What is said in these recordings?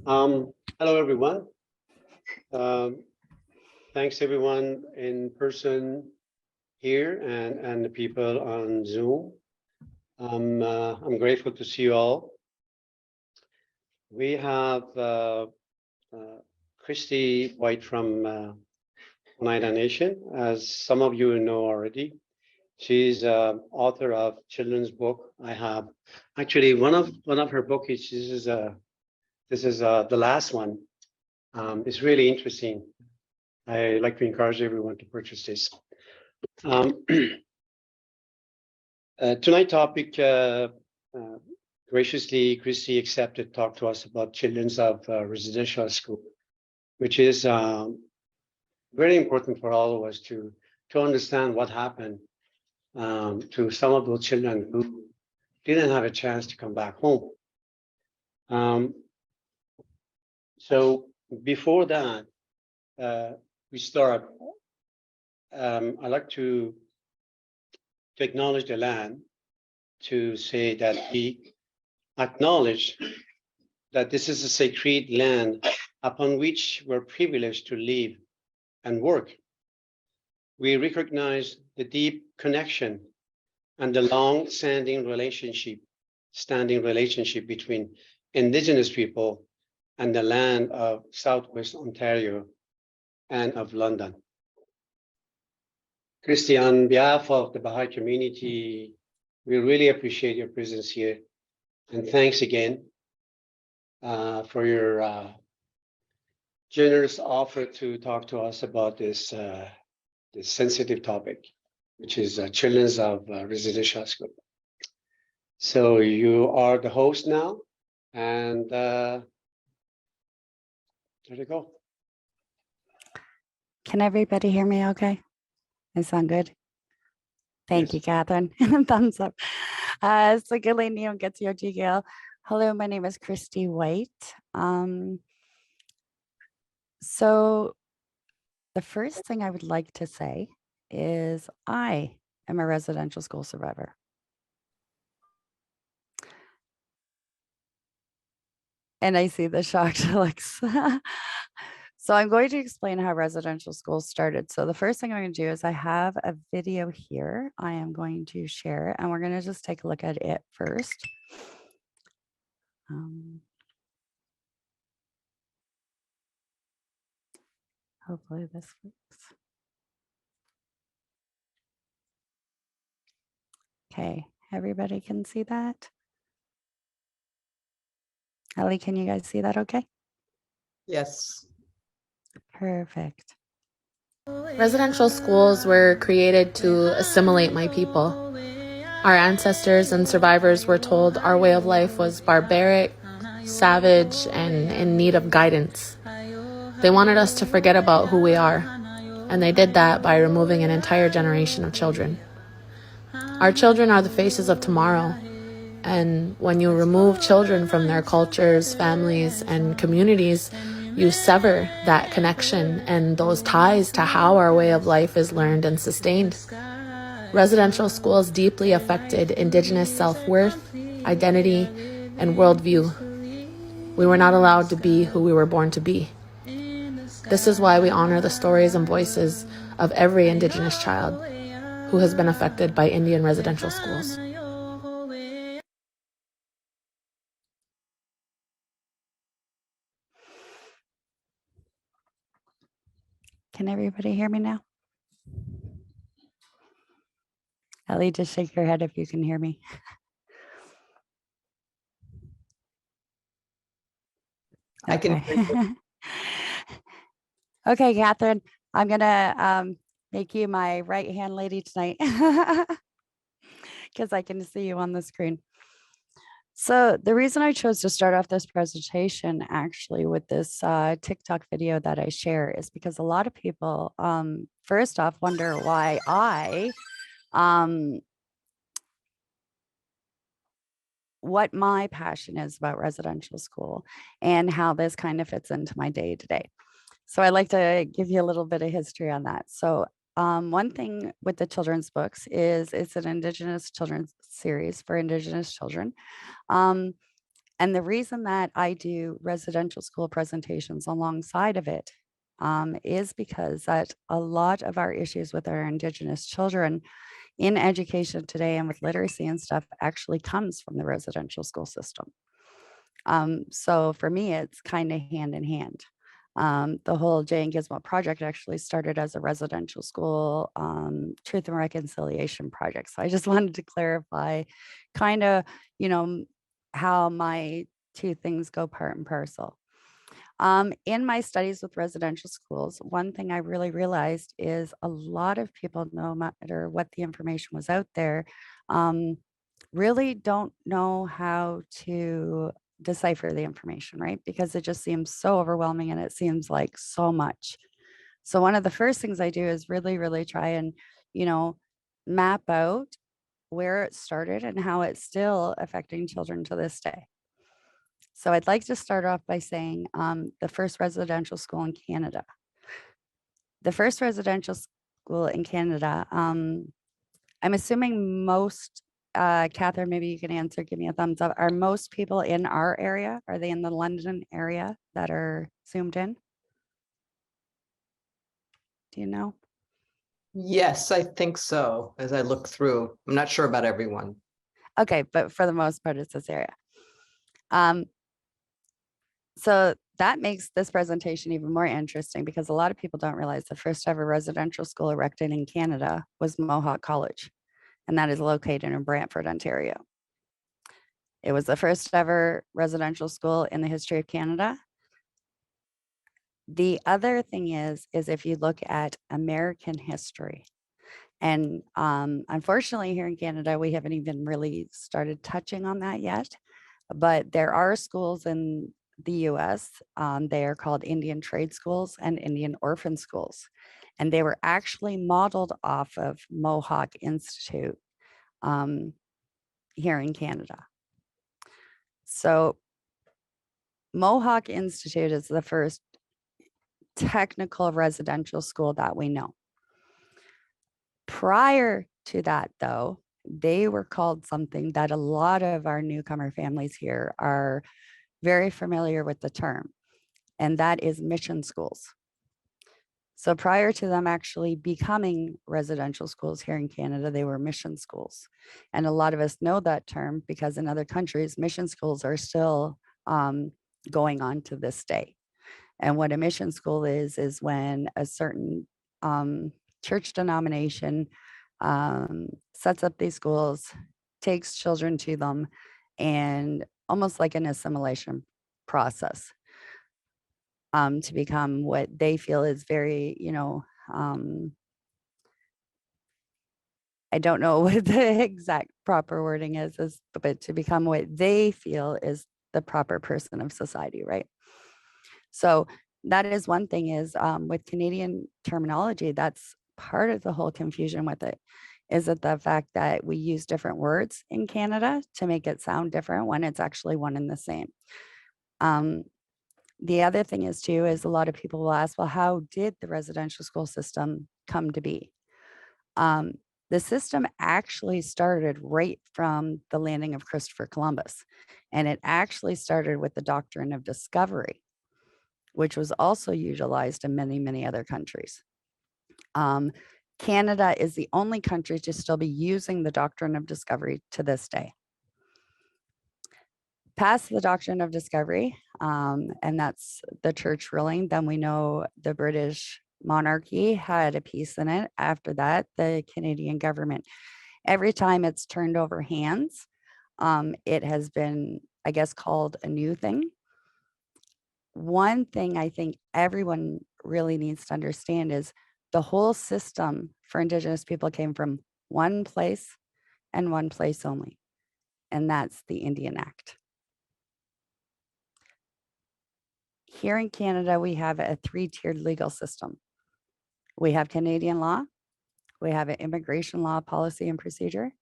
Hello, everyone. Thanks, everyone in person here and the people on Zoom. I'm grateful to see you all. We have Kristi White from Oneida Nation, as some of you know already. She's author of children's book. I have actually one of her books. This is the last one. It's really interesting. I like to encourage everyone to purchase this. Tonight's topic, graciously, Kristi accepted talk to us about children's of residential school, which is very important for all of us to understand what happened to some of those children who didn't have a chance to come back home. So before that, we start. I'd like to acknowledge the land, to say that we acknowledge that this is a sacred land upon which we're privileged to live and work. We recognize the deep connection and the long-standing relationship between indigenous people and the land of Southwest Ontario and of London. Kristi, on behalf of the Bahá'í community, we really appreciate your presence here. And thanks again for your generous offer to talk to us about this sensitive topic, which is children's of residential school. So you are the host now, and there you go. Can everybody hear me okay? I sound good? Thank Yes. you, Catherine. Thumbs up. So hello, my name is Kristi White. So the first thing I would like to say is I am a residential school survivor. And I see the shocked looks. So I'm going to explain how residential schools started. So the first thing I'm going to do is I have a video here I am going to share, and we're going to just take a look at it first. Hopefully this works. Okay, everybody can see that? Ellie, can you guys see that okay? Yes. Perfect. Residential schools were created to assimilate my people. Our ancestors and survivors were told our way of life was barbaric, savage, and in need of guidance. They wanted us to forget about who we are, and they did that by removing an entire generation of children. Our children are the faces of tomorrow, and when you remove children from their cultures, families, and communities, you sever that connection and those ties to how our way of life is learned and sustained. Residential schools deeply affected Indigenous self-worth, identity, and worldview. We were not allowed to be who we were born to be. This is why we honor the stories and voices of every Indigenous child who has been affected by Indian residential schools. Can everybody hear me now? Ellie, just shake your head if you can hear me. I can hear Okay. Okay, Catherine, I'm gonna make you my right-hand lady tonight because I can see you on the screen. So the reason I chose to start off this presentation actually with this TikTok video that I share is because a lot of people, first off, wonder why what my passion is about residential school and how this kind of fits into my day to day. So I'd like to give you a little bit of history on that. So one thing with the children's books is it's an Indigenous children's series for Indigenous children. And the reason that I do residential school presentations alongside of it is because that a lot of our issues with our Indigenous children in education today and with literacy and stuff actually comes from the residential school system. So for me, it's kind of hand in hand. The whole Jay and Gizmo project actually started as a residential school truth and reconciliation project. So I just wanted to clarify kind of, how my two things go part and parcel. In my studies with residential schools, one thing I really realized is a lot of people, no matter what the information was out there, really don't know how to decipher the information, right? Because it just seems so overwhelming and it seems like so much. So one of the first things I do is really try and, map out where it started and how it's still affecting children to this day. So I'd like to start off by saying the first residential school in Canada. The first residential school in Canada, I'm assuming most, Catherine, maybe you can answer, give me a thumbs up. Are most people in our area? Are they in the London area that are zoomed in? Do you know? Yes, I think so, as I look through. I'm not sure about everyone. Okay, but for the most part, it's this area. So that makes this presentation even more interesting because a lot of people don't realize the first ever residential school erected in Canada was Mohawk College, and that is located in Brantford, Ontario. It was the first ever residential school in the history of Canada. The other thing is if you look at American history, and unfortunately here in Canada, we haven't even really started touching on that yet, but there are schools in the US, they are called Indian trade schools and Indian orphan schools. And they were actually modeled off of Mohawk Institute here in Canada. So Mohawk Institute is the first technical residential school that we know. Prior to that, though, they were called something that a lot of our newcomer families here are very familiar with the term, and that is mission schools. So prior to them actually becoming residential schools here in Canada, they were mission schools. And a lot of us know that term because in other countries, mission schools are still going on to this day. And what a mission school is when a certain church denomination sets up these schools, takes children to them, and almost like an assimilation process to become what they feel is very, I don't know what the exact proper wording is, but to become what they feel is the proper person of society, right? So that is one thing is with Canadian terminology, that's part of the whole confusion with it, is that the fact that we use different words in Canada to make it sound different when it's actually one and the same. The other thing is too, is a lot of people will ask, well, how did the residential school system come to be? The system actually started right from the landing of Christopher Columbus, and it actually started with the doctrine of discovery, which was also utilized in many other countries. Canada is the only country to still be using the doctrine of discovery to this day. Past the doctrine of discovery, and that's the church ruling, then we know the British monarchy had a piece in it. After that, the Canadian government. Every time it's turned over hands, it has been, I guess, called a new thing. One thing I think everyone really needs to understand is the whole system for Indigenous people came from one place and one place only, and that's the Indian Act. Here in Canada, we have a three-tiered legal system. We have Canadian law, we have an immigration law, policy and procedure,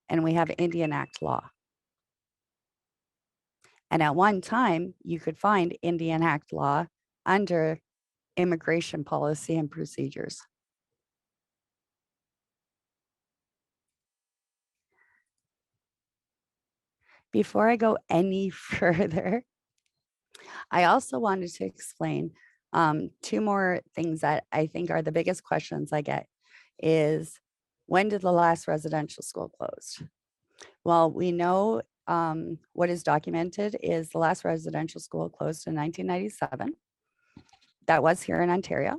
and we have Indian Act law. And at one time, you could find Indian Act law under immigration policy and procedures. Before I go any further, I also wanted to explain two more things that I think are the biggest questions I get is, when did the last residential school close? Well, we know what is documented is the last residential school closed in 1997. That was here in Ontario.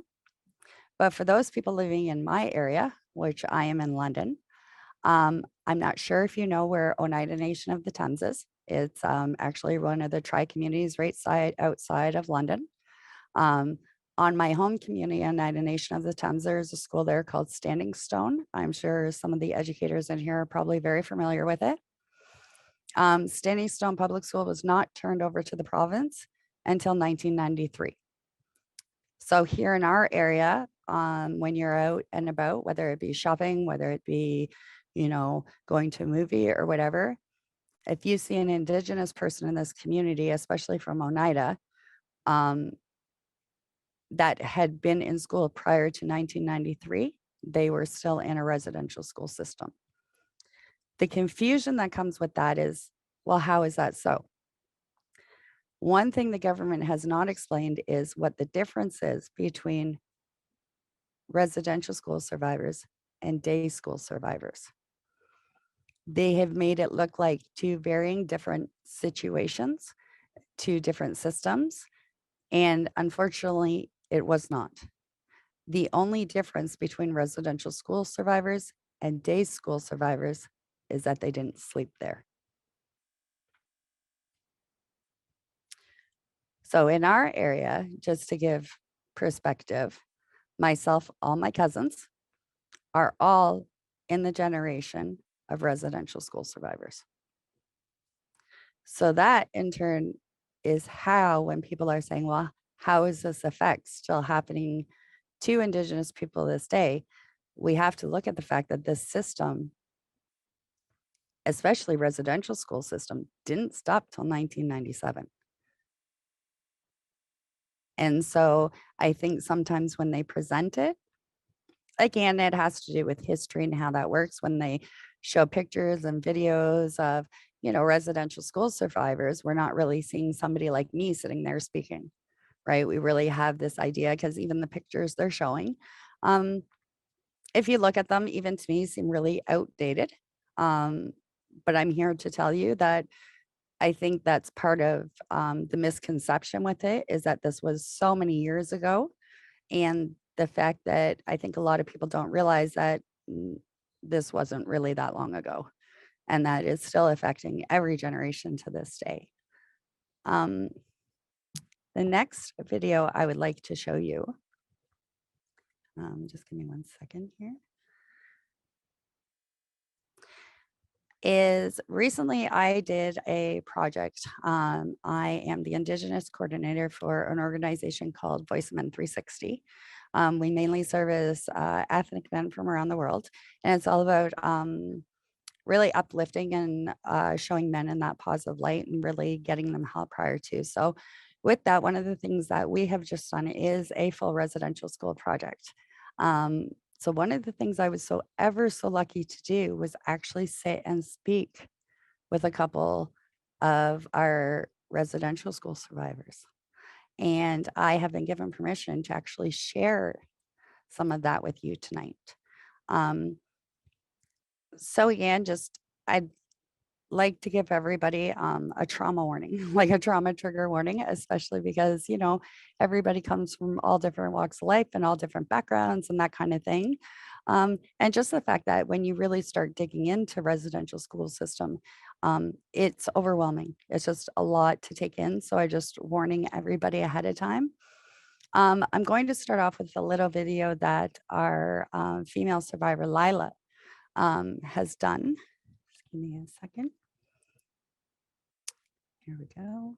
But for those people living in my area, which I am in London, I'm not sure if you know where Oneida Nation of the Thames is. It's actually one of the tri-communities outside of London. On my home community, Oneida Nation of the Thames, there's a school there called Standing Stone. I'm sure some of the educators in here are probably very familiar with it. Standing Stone Public School was not turned over to the province until 1993. So here in our area, when you're out and about, whether it be shopping, whether it be, going to a movie or whatever, if you see an Indigenous person in this community, especially from Oneida, that had been in school prior to 1993, they were still in a residential school system. The confusion that comes with that is, well, how is that so? One thing the government has not explained is what the difference is between residential school survivors and day school survivors. They have made it look like two varying different situations, two different systems, and unfortunately, it was not. The only difference between residential school survivors and day school survivors is that they didn't sleep there. So in our area, just to give perspective, myself, all my cousins are all in the generation of residential school survivors. So that in turn is how, when people are saying, well, how is this effect still happening to Indigenous people this day? We have to look at the fact that this system, especially residential school system, didn't stop till 1997. And so I think sometimes when they present it, again, it has to do with history and how that works. When they show pictures and videos of, residential school survivors, we're not really seeing somebody like me sitting there speaking, right? We really have this idea, because even the pictures they're showing, if you look at them, even to me, seem really outdated. But I'm here to tell you that I think that's part of the misconception with it, is that this was so many years ago. And the fact that I think a lot of people don't realize that this wasn't really that long ago, and that is still affecting every generation to this day. The next video I would like to show you, just give me 1 second here, is recently I did a project. I am the Indigenous coordinator for an organization called Voice of Men 360. We mainly service ethnic men from around the world, and it's all about really uplifting and showing men in that positive light and really getting them help prior to. So with that, one of the things that we have just done is a full residential school project. So one of the things I was so lucky to do was actually sit and speak with a couple of our residential school survivors. And I have been given permission to actually share some of that with you tonight. So again, I'd like to give everybody a trauma warning, like a trauma trigger warning, especially because, everybody comes from all different walks of life and all different backgrounds and that kind of thing. And just the fact that when you really start digging into residential school system, it's overwhelming. It's just a lot to take in. So I just warning everybody ahead of time. I'm going to start off with a little video that our female survivor, Lila, has done. Just give me a second. Here we go.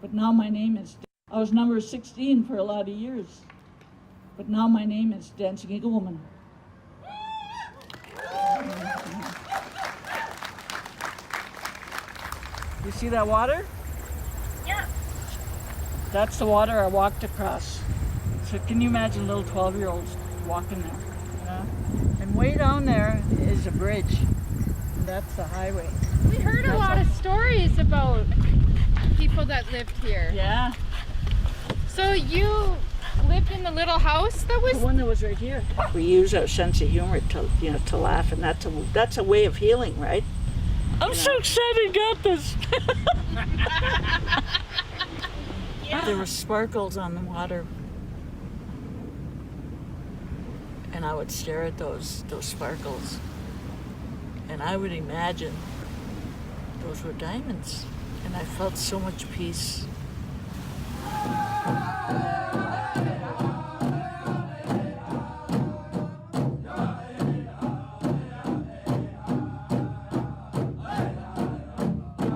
But now my name is, I was number 16 for a lot of years. But now my name is Dancing Eagle Woman. You see that water? Yeah. That's the water I walked across. So can you imagine little 12-year-olds walking there? Yeah. And way down there is a bridge. And that's the highway. We heard a lot of stories about people that lived here. Yeah. So you lived in the little house that was. The one that was right here. We use our sense of humor to laugh, and that's a way of healing, right? I'm so excited got this. There were sparkles on the water, and I would stare at those sparkles, and I would imagine those were diamonds, and I felt so much peace.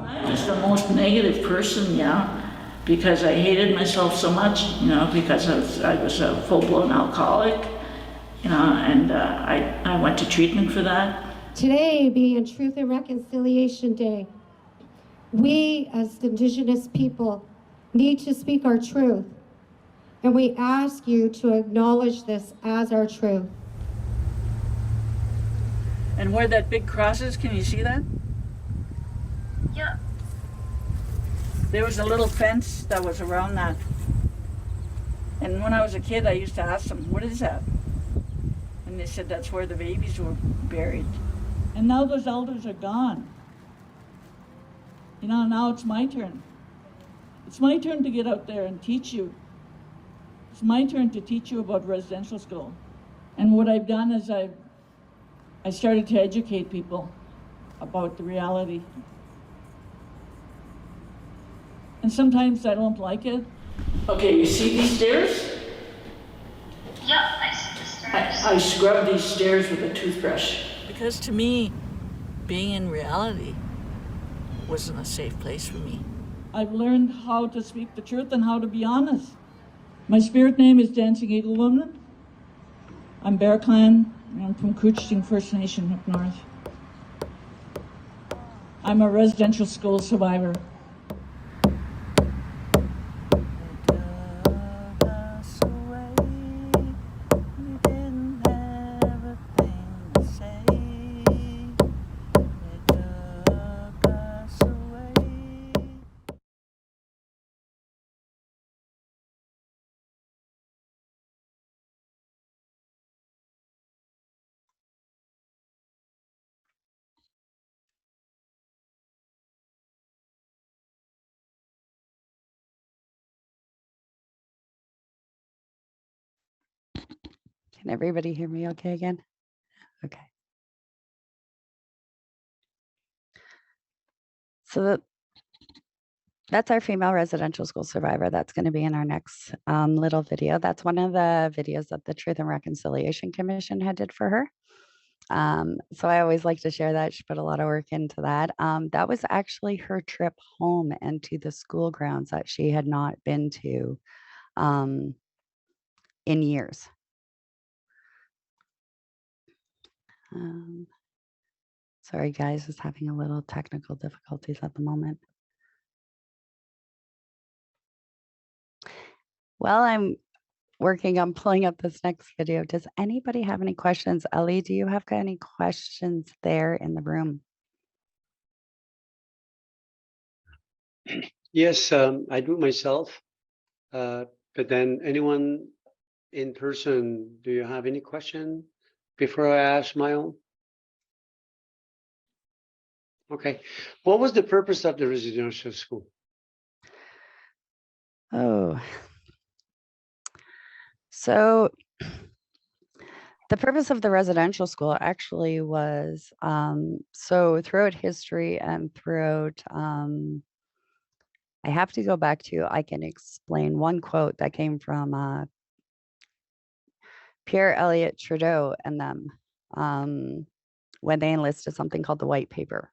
I was the most negative person, because I hated myself so much, because I was a full-blown alcoholic, and I went to treatment for that. Today being Truth and Reconciliation Day, we as Indigenous people need to speak our truth, and we ask you to acknowledge this as our truth. And where that big cross is, can you see that? Yeah. There was a little fence that was around that. And when I was a kid, I used to ask them, what is that? And they said that's where the babies were buried. And now those elders are gone. Now it's my turn. It's my turn to get out there and teach you. It's my turn to teach you about residential school. And what I've done is I started to educate people about the reality. And sometimes I don't like it. Okay, you see these stairs? Yeah, I see the stairs. I scrub these stairs with a toothbrush. Because to me, being in reality wasn't a safe place for me. I've learned how to speak the truth and how to be honest. My spirit name is Dancing Eagle Woman. I'm Bear Clan, and I'm from Couchiching First Nation up north. I'm a residential school survivor. Can everybody hear me okay again? Okay. So that's our female residential school survivor. That's going to be in our next little video. That's one of the videos that the Truth and Reconciliation Commission had did for her. So I always like to share that. She put a lot of work into that. That was actually her trip home and to the school grounds that she had not been to in years. Sorry, guys, just having a little technical difficulties at the moment. Well, I'm working on pulling up this next video. Does anybody have any questions? Ellie, do you have any questions there in the room? Yes, I do myself. But then anyone in person, do you have any question before I ask my own? Okay. What was the purpose of the residential school? Oh, so the purpose of the residential school actually was, so throughout history and throughout, I have to go back to, I can explain one quote that came from Pierre Elliott Trudeau and them when they enlisted something called the White Paper.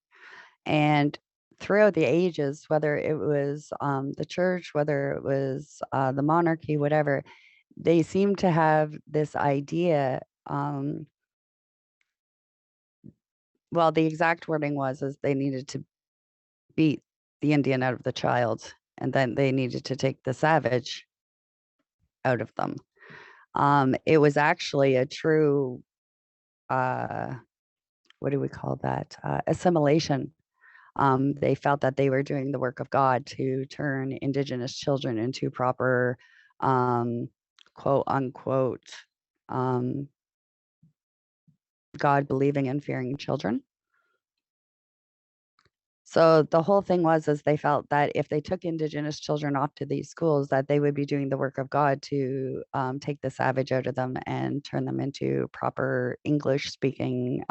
And throughout the ages, whether it was the church, whether it was the monarchy, whatever, they seem to have this idea. Well, the exact wording was is they needed to beat the Indian out of the child, and then they needed to take the savage out of them. It was actually a true, what do we call that? Assimilation. They felt that they were doing the work of God to turn indigenous children into proper, quote unquote, God believing and fearing children. So the whole thing is they felt that if they took indigenous children off to these schools, that they would be doing the work of God to take the savage out of them and turn them into proper English speaking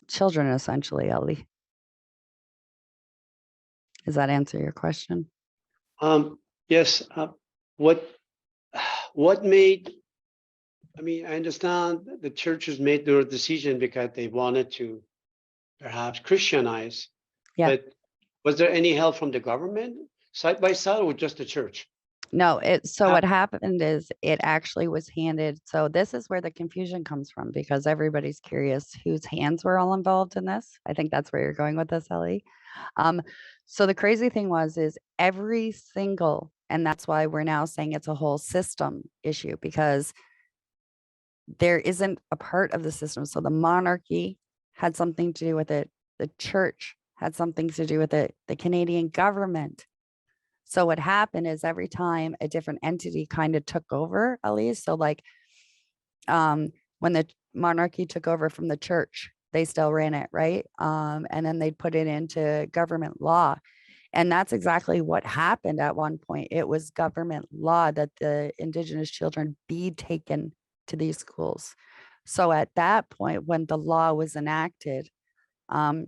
children, essentially, Ellie. Does that answer your question? Yes. What made, I mean, I understand the churches made their decision because they wanted to perhaps Christianize. Yeah. But was there any help from the government side by side or just the church? No, what happened is it actually was handed. So this is where the confusion comes from, because everybody's curious whose hands were all involved in this. I think that's where you're going with this, Ellie. So the crazy thing is every single, and that's why we're now saying it's a whole system issue, because there isn't a part of the system. So the monarchy had something to do with it. The church had something to do with it. The Canadian government. So what happened is every time a different entity kind of took over, Elise. So like when the monarchy took over from the church, they still ran it, right? And then they'd put it into government law. And that's exactly what happened at one point. It was government law that the indigenous children be taken to these schools. So at that point, when the law was enacted, to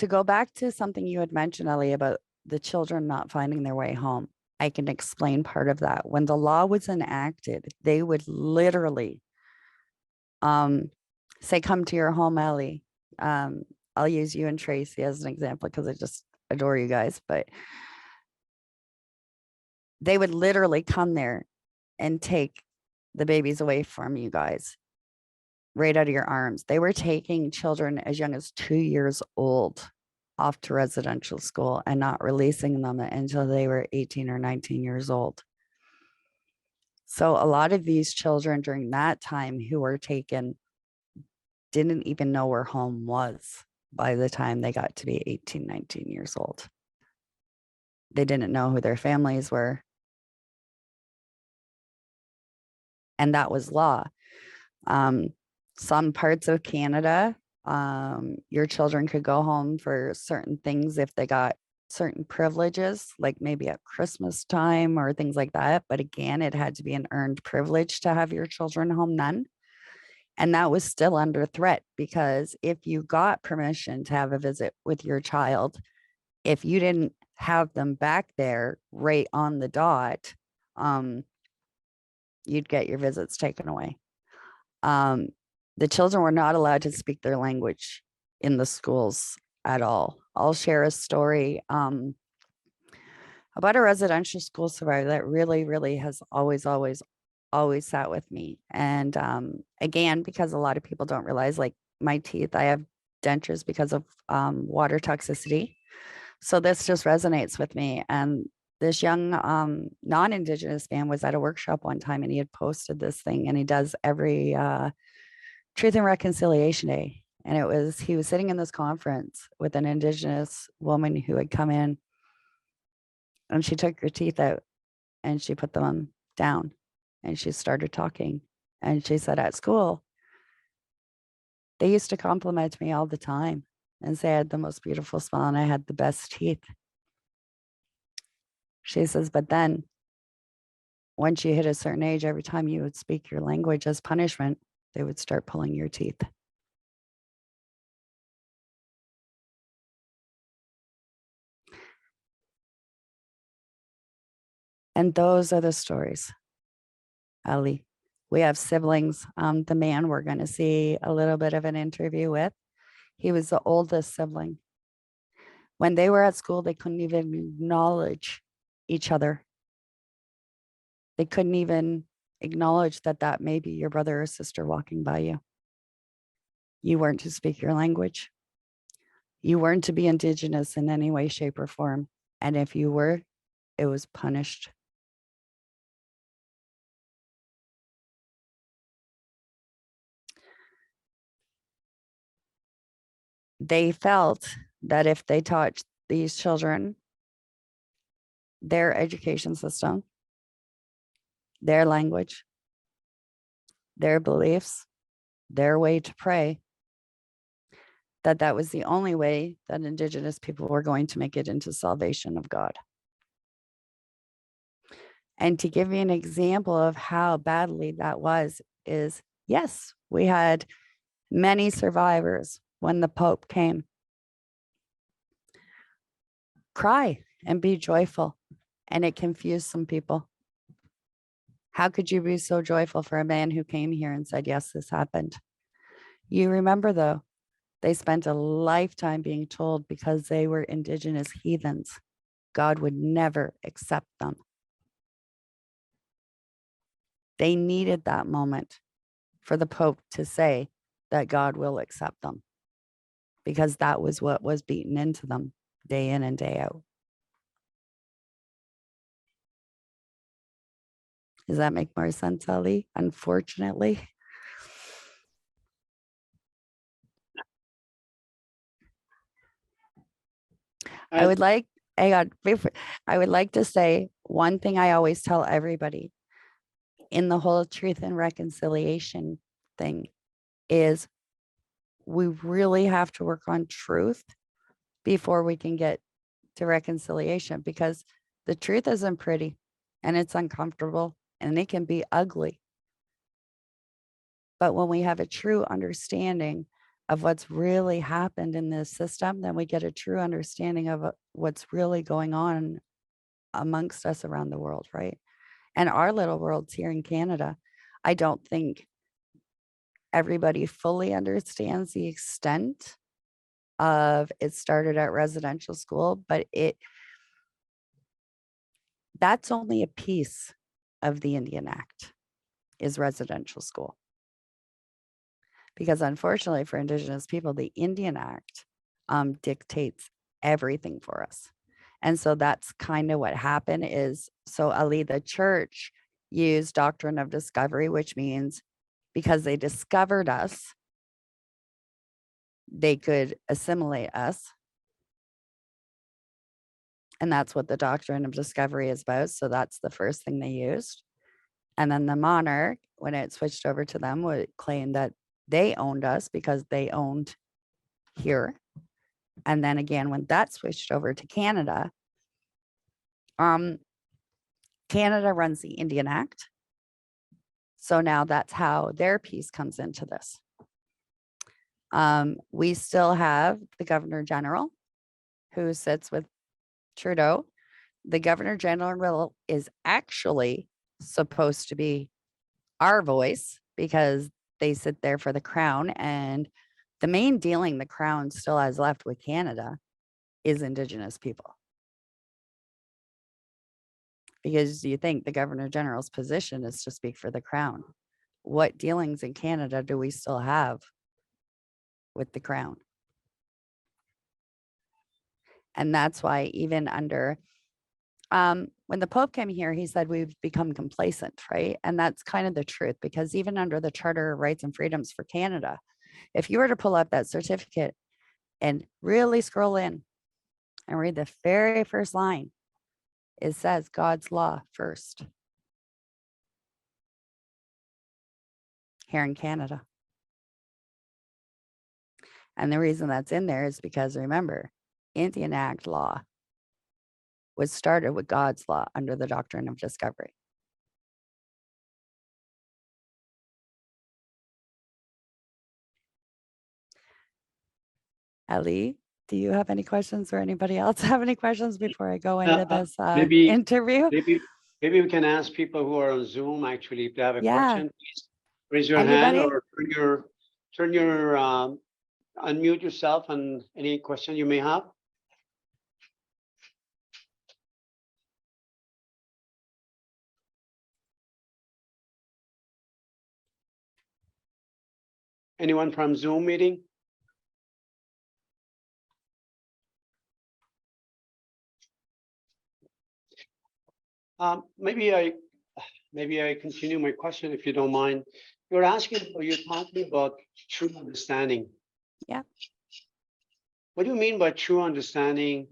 go back to something you had mentioned, Ellie, about the children not finding their way home, I can explain part of that. When the law was enacted, they would literally say, come to your home, Ellie. I'll use you and Tracy as an example because I just adore you guys, but they would literally come there and take the babies away from you guys right out of your arms. They were taking children as young as 2 years old off to residential school and not releasing them until they were 18 or 19 years old. So a lot of these children during that time who were taken didn't even know where home was by the time they got to be 18, 19 years old. They didn't know who their families were. And that was law. Some parts of Canada, your children could go home for certain things if they got certain privileges, like maybe at Christmas time or things like that. But again, it had to be an earned privilege to have your children home then. And that was still under threat, because if you got permission to have a visit with your child, if you didn't have them back there right on the dot, you'd get your visits taken away. The children were not allowed to speak their language in the schools at all. I'll share a story about a residential school survivor that really, really has always sat with me. And again, because a lot of people don't realize, like my teeth, I have dentures because of water toxicity. So this just resonates with me. And this young non-Indigenous man was at a workshop one time, and he had posted this thing, and he does every Truth and Reconciliation Day. And he was sitting in this conference with an Indigenous woman who had come in, and she took her teeth out and she put them down and she started talking. And she said, at school, they used to compliment me all the time and say I had the most beautiful smile and I had the best teeth. She says, but then once you hit a certain age, every time you would speak your language as punishment, they would start pulling your teeth. And those are the stories, Ali. We have siblings. The man we're going to see a little bit of an interview with, he was the oldest sibling. When they were at school, they couldn't even acknowledge each other. They couldn't even acknowledge that may be your brother or sister walking by you. You weren't to speak your language. You weren't to be indigenous in any way, shape, or form. And if you were, it was punished. They felt that if they taught these children their education system, their language, their beliefs, their way to pray, that was the only way that indigenous people were going to make it into salvation of God. And to give you an example of how badly that was, is yes, we had many survivors when the Pope came. Cry and be joyful. And it confused some people. How could you be so joyful for a man who came here and said, yes, this happened? You remember, though, they spent a lifetime being told because they were indigenous heathens, God would never accept them. They needed that moment for the Pope to say that God will accept them, because that was what was beaten into them day in and day out. Does that make more sense, Ali? Unfortunately. I would like to say one thing I always tell everybody in the whole truth and reconciliation thing is we really have to work on truth before we can get to reconciliation, because the truth isn't pretty and it's uncomfortable and it can be ugly. But when we have a true understanding of what's really happened in this system, then we get a true understanding of what's really going on amongst us around the world, right? And our little worlds here in Canada, I don't think everybody fully understands the extent of it started at residential school, but that's only a piece of the Indian Act, is residential school. Because unfortunately for Indigenous people, the Indian Act dictates everything for us. And so that's kind of what happened is, so Ali, the church used doctrine of discovery, which means because they discovered us, they could assimilate us. And that's what the doctrine of discovery is about. So that's the first thing they used. And then the monarch, when it switched over to them, would claim that they owned us because they owned here. And then again, when that switched over to Canada, Canada runs the Indian Act. So now that's how their piece comes into this. We still have the Governor General who sits with Trudeau. The Governor General is actually supposed to be our voice because they sit there for the Crown, and the main dealing the Crown still has left with Canada is Indigenous people. Because you think the Governor General's position is to speak for the Crown. What dealings in Canada do we still have with the Crown? And that's why even under, when the Pope came here, he said we've become complacent, right? And that's kind of the truth, because even under the Charter of Rights and Freedoms for Canada, if you were to pull up that certificate and really scroll in and read the very first line, it says God's law first here in Canada. And the reason that's in there is because, remember, Indian Act law was started with God's law under the doctrine of discovery. Ali, do you have any questions, or anybody else have any questions before I go into this interview? Maybe we can ask people who are on Zoom, actually, if they have a question, please raise your hand Anybody? or unmute yourself and any question you may have. Anyone from Zoom meeting? Maybe I continue my question if you don't mind. You're talking about true understanding. Yeah. What do you mean by true understanding,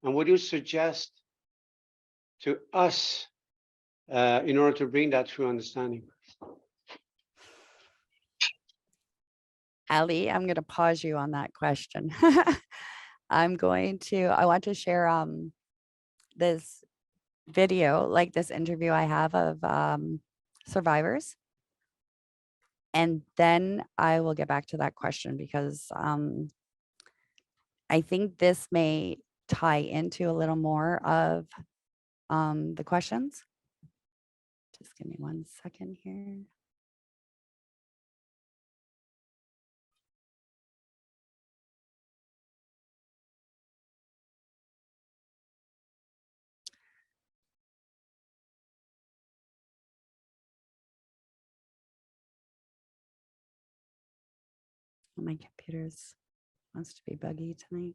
and what do you suggest to us in order to bring that true understanding? Ali, I'm going to pause you on that question. I want to share this video, like this interview I have of survivors. And then I will get back to that question because I think this may tie into a little more of the questions. Just give me 1 second here. My computer's wants to be buggy tonight.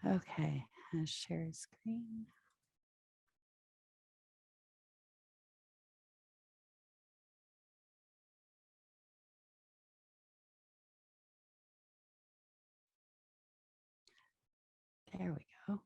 Okay, I'll share screen. There we go.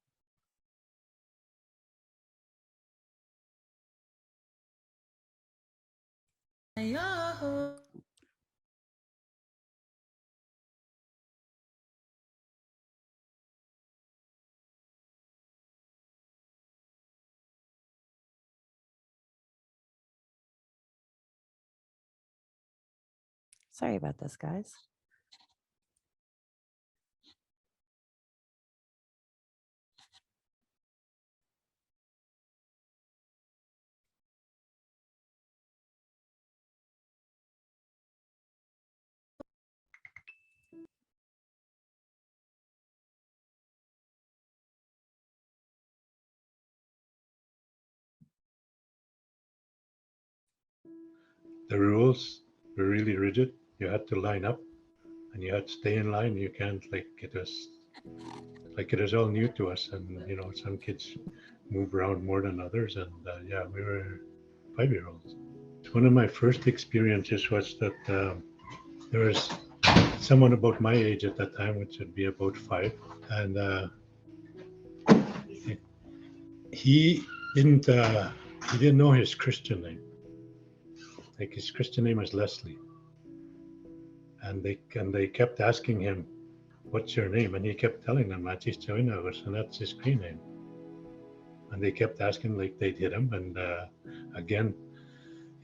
Sorry about this, guys. The rules were really rigid. You had to line up and you had to stay in line. You can't, like, it was all new to us. And, you know, some kids move around more than others. And yeah, we were 5-year-olds. One of my first experiences was that there was someone about my age at that time, which would be about 5. And he didn't know his Christian name. Like, his Christian name was Leslie. And they kept asking him, "What's your name?" And he kept telling them, and that's his Cree name. And they kept asking, like, they'd hit him. And again,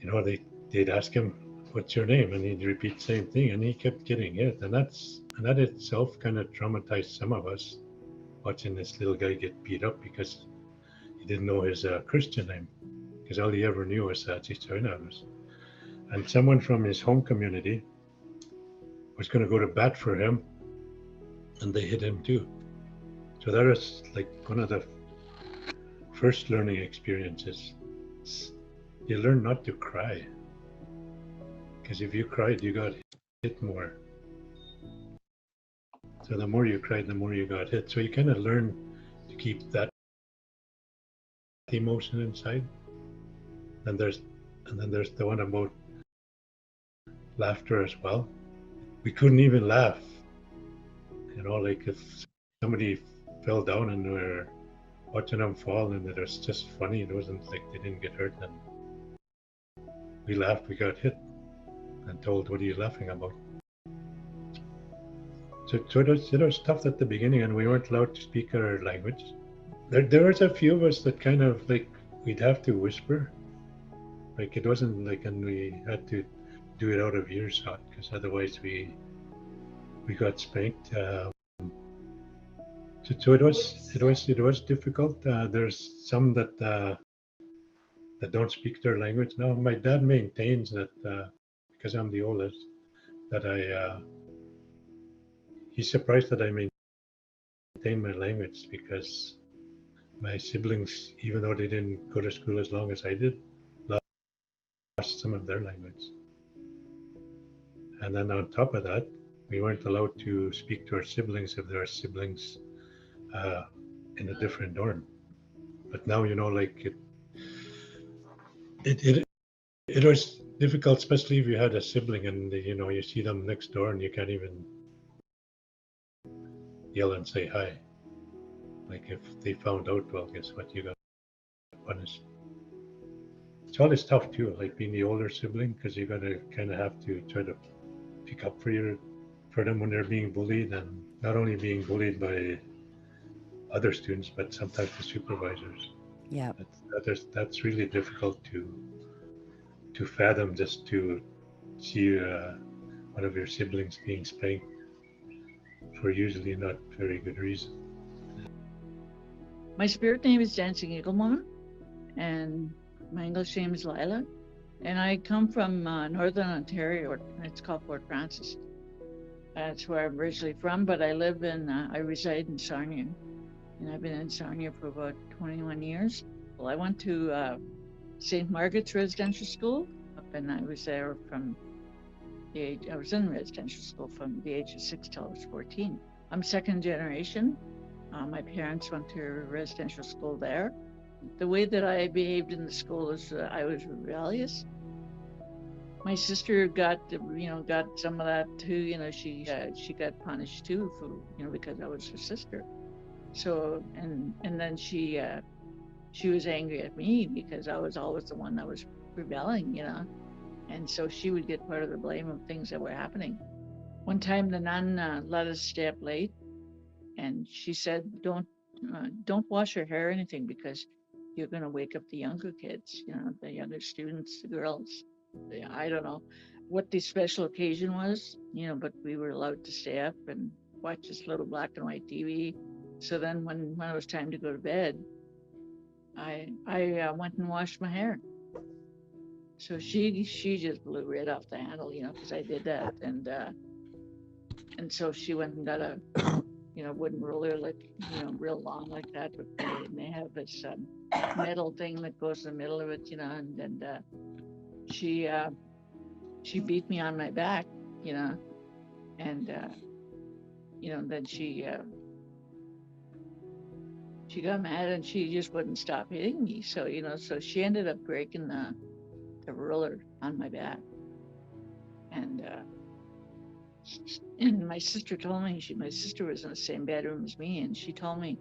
you know, they'd ask him, "What's your name?" And he'd repeat the same thing, and he kept getting hit. And that itself kind of traumatized some of us, watching this little guy get beat up because he didn't know his Christian name, because all he ever knew was Chichoinagus. And someone from his home community was going to go to bat for him, and they hit him too. So that was like one of the first learning experiences. You learn not to cry, because if you cried, you got hit more. So the more you cried, the more you got hit. So you kind of learn to keep that emotion inside. And then there's the one about laughter as well. We couldn't even laugh. You know, like if somebody fell down and we were watching them fall and it was just funny, it wasn't like they didn't get hurt. And we laughed, we got hit and told, "What are you laughing about?" So it was tough at the beginning, and we weren't allowed to speak our language. There was a few of us that kind of like, we'd have to whisper. Like, it wasn't like, and we had to do it out of earshot, because otherwise we got spanked. So it was difficult. There's some that don't speak their language now. My dad maintains that because I'm the oldest, that he's surprised that I maintain my language, because my siblings, even though they didn't go to school as long as I did, lost some of their language. And then on top of that, we weren't allowed to speak to our siblings if there are siblings in a different dorm. But now, like it was difficult, especially if you had a sibling and you see them next door and you can't even yell and say hi. Like if they found out, well, guess what? You got punished. It's always tough too, like being the older sibling, because you got to kind of have to try to pick up for them when they're being bullied, and not only being bullied by other students, but sometimes the supervisors. Yeah. That's really difficult to fathom, just to see one of your siblings being spanked for usually not very good reason. My spirit name is Dancing Eagle Woman, and my English name is Lila. And I come from Northern Ontario, and it's called Fort Francis. That's where I'm originally from, but I reside in Sarnia. And I've been in Sarnia for about 21 years. Well, I went to St. Margaret's Residential School, and I was there I was in residential school from the age of 6 till I was 14. I'm second generation. My parents went to residential school there. The way that I behaved in the school is I was rebellious. My sister got some of that too. She got punished too for because I was her sister. So and then she was angry at me because I was always the one that was rebelling, and so she would get part of the blame of things that were happening. One time the nun let us stay up late, and she said, don't wash your hair or anything, because you're going to wake up the younger kids, the younger students, the girls. I don't know what the special occasion was, but we were allowed to stay up and watch this little black and white TV. So then when it was time to go to bed, I went and washed my hair. So she just blew right off the handle, because I did that. And so she went and got a wooden ruler, like, real long like that. But they have this metal thing that goes in the middle of it, and she beat me on my back, and then she got mad and she just wouldn't stop hitting me. So so she ended up breaking the ruler on my back, and my sister told me, my sister was in the same bedroom as me, and she told me,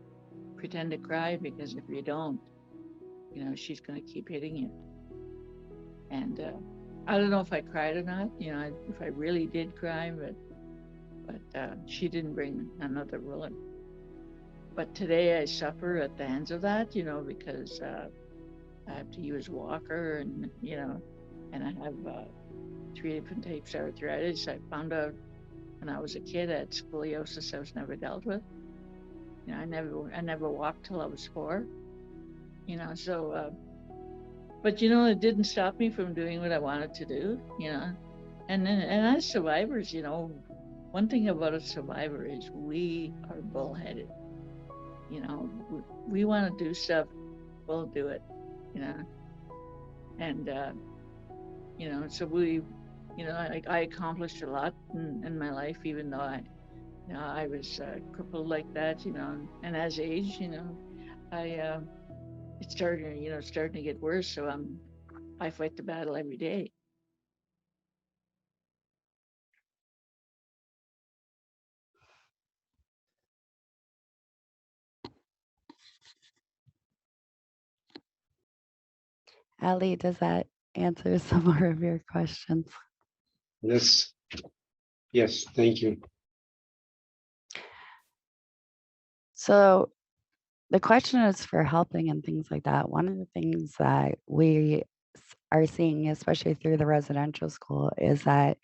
pretend to cry, because if you don't, she's going to keep hitting you. And I don't know if I cried or not, if I really did cry, but she didn't bring another ruler. But today I suffer at the hands of that, because I have to use a walker, and and I have 3 different types of arthritis. I found out when I was a kid I had scoliosis I was never dealt with. I never walked till I was 4. So but it didn't stop me from doing what I wanted to do, And as survivors, one thing about a survivor is we are bullheaded. We want to do stuff, we'll do it, and so we, I accomplished a lot in my life, even though I was crippled like that, and as age, it's starting to get worse. So I fight the battle every day. Ali, does that answer some more of your questions? Yes, thank you. So the question is for helping and things like that. One of the things that we are seeing, especially through the residential school, is that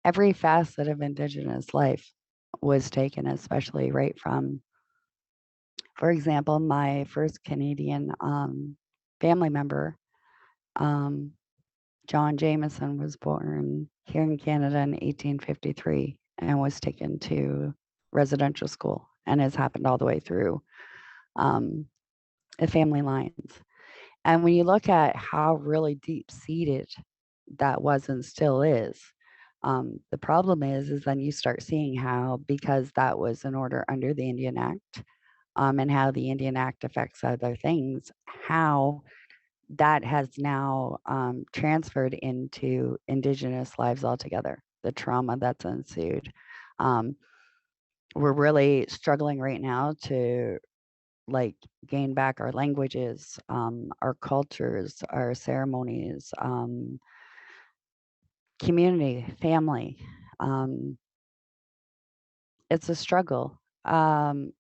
every facet of Indigenous life was taken, especially right from, for example, my first Canadian family member, John Jameson was born here in Canada in 1853 and was taken to residential school and has happened all the way through the family lines. And when you look at how really deep seated that was and still is, the problem is then you start seeing how, because that was an order under the Indian Act, and how the Indian Act affects other things, how that has now transferred into Indigenous lives altogether, the trauma that's ensued. We're really struggling right now to like gain back our languages, our cultures, our ceremonies, community, family. It's a struggle. And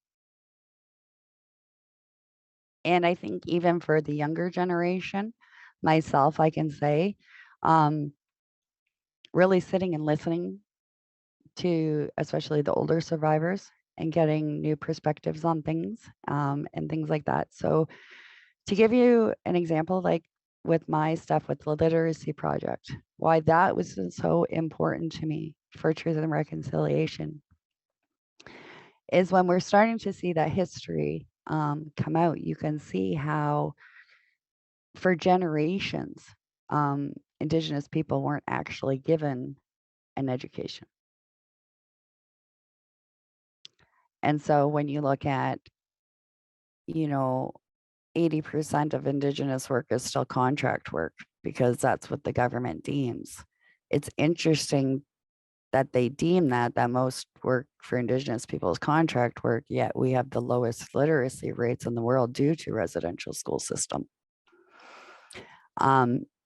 I think even for the younger generation, myself, I can say, really sitting and listening to especially the older survivors and getting new perspectives on things, and things like that. So to give you an example, like with my stuff with the Literacy Project, why that was so important to me for Truth and Reconciliation is when we're starting to see that history come out, you can see how for generations, Indigenous people weren't actually given an education. And so when you look at, 80% of Indigenous work is still contract work because that's what the government deems. It's interesting that they deem that most work for Indigenous people is contract work, yet we have the lowest literacy rates in the world due to residential school system.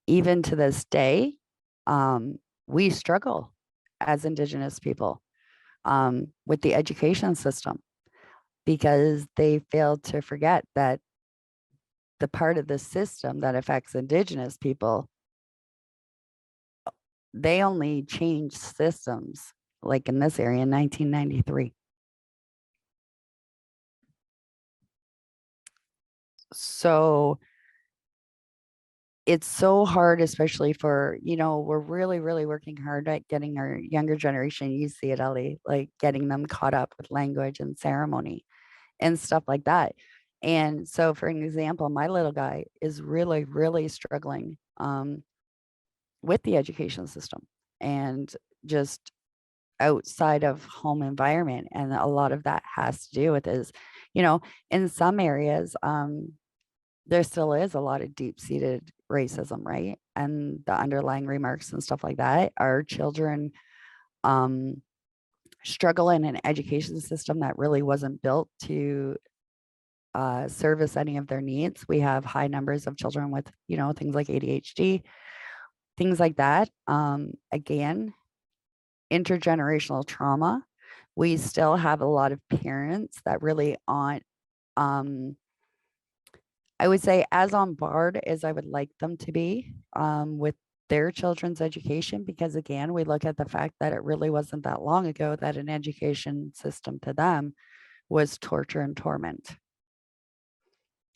Even to this day, we struggle as Indigenous people with the education system because they fail to forget that the part of the system that affects Indigenous people, they only changed systems like in this area in 1993. So it's so hard, especially for, we're really, really working hard at getting our younger generation, you see it, Ellie, like getting them caught up with language and ceremony and stuff like that. And so for an example, my little guy is really, really struggling with the education system and just outside of home environment. And a lot of that has to do with is, in some areas, there still is a lot of deep-seated racism, right? And the underlying remarks and stuff like that. Our children struggle in an education system that really wasn't built to service any of their needs. We have high numbers of children with, things like ADHD, things like that. Again, intergenerational trauma. We still have a lot of parents that really aren't, I would say, as on board as I would like them to be with their children's education, because again, we look at the fact that it really wasn't that long ago that an education system to them was torture and torment.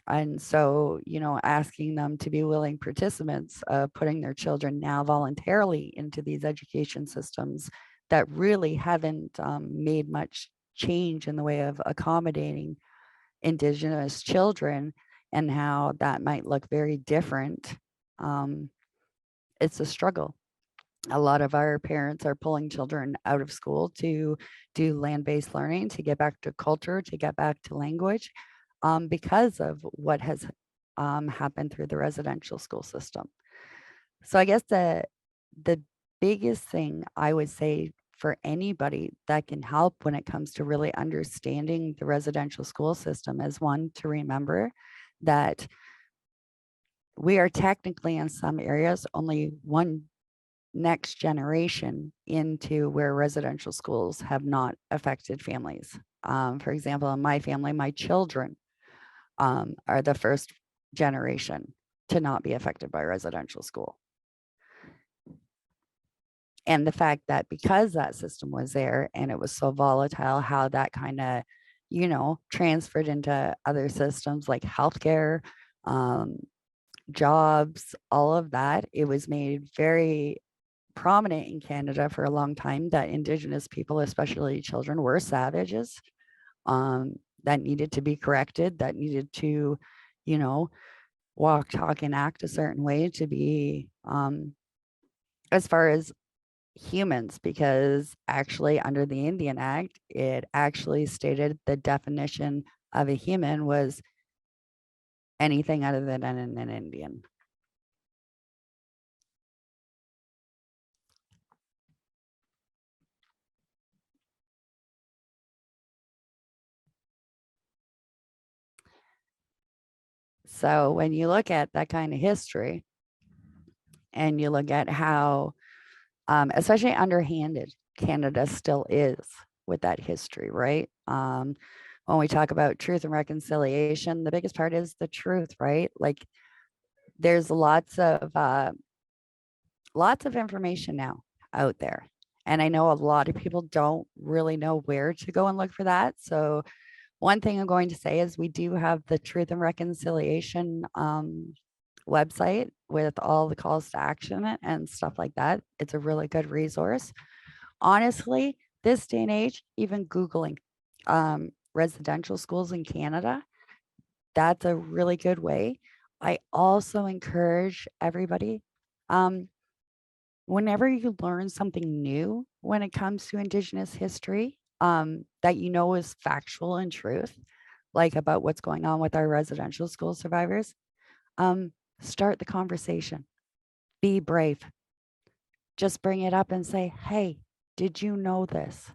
And so, asking them to be willing participants, putting their children now voluntarily into these education systems that really haven't made much change in the way of accommodating Indigenous children and how that might look very different. It's a struggle. A lot of our parents are pulling children out of school to do land-based learning, to get back to culture, to get back to language, because of what has happened through the residential school system. So I guess the biggest thing I would say for anybody that can help when it comes to really understanding the residential school system is, one, to remember that we are technically in some areas only one next generation into where residential schools have not affected families. For example, in my family, my children are the first generation to not be affected by residential school. And the fact that because that system was there and it was so volatile, how that kind of, transferred into other systems like healthcare, jobs, all of that. It was made very prominent in Canada for a long time that Indigenous people, especially children, were savages, that needed to be corrected, that needed to, you know, walk, talk, and act a certain way to be, as far as humans, because actually under the Indian Act, it actually stated the definition of a human was anything other than an Indian. So when you look at that kind of history and you look at how, especially underhanded Canada still is with that history, right? When we talk about truth and reconciliation, the biggest part is the truth, right? Like there's lots of information now out there. And I know a lot of people don't really know where to go and look for that. So one thing I'm going to say is we do have the Truth and Reconciliation website with all the calls to action and stuff like that. It's a really good resource. Honestly, this day and age, even Googling residential schools in Canada, that's a really good way. I also encourage everybody, whenever you learn something new when it comes to Indigenous history, that you know is factual and truth, like about what's going on with our residential school survivors, start the conversation. Be brave. Just bring it up and say, hey, did you know this?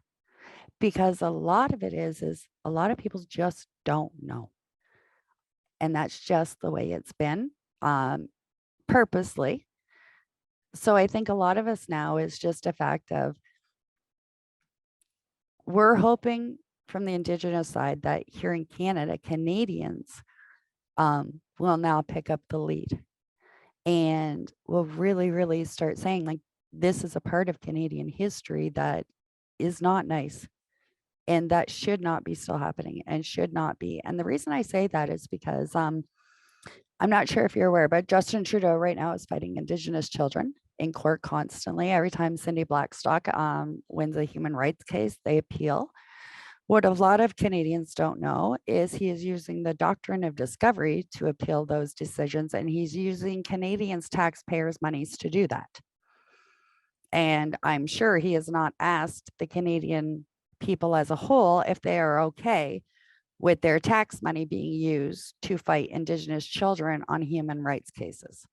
Because a lot of it is a lot of people just don't know. And that's just the way it's been, purposely. So I think a lot of us now is just a fact of, we're hoping from the Indigenous side that here in Canada, Canadians will now pick up the lead and will really, really start saying, like, this is a part of Canadian history that is not nice and that should not be still happening and should not be. And the reason I say that is because I'm not sure if you're aware, but Justin Trudeau right now is fighting Indigenous children in court constantly. Every time Cindy Blackstock wins a human rights case, they appeal. What a lot of Canadians don't know is he is using the doctrine of discovery to appeal those decisions, and he's using Canadians' taxpayers' monies to do that. And I'm sure he has not asked the Canadian people as a whole if they are okay with their tax money being used to fight Indigenous children on human rights cases.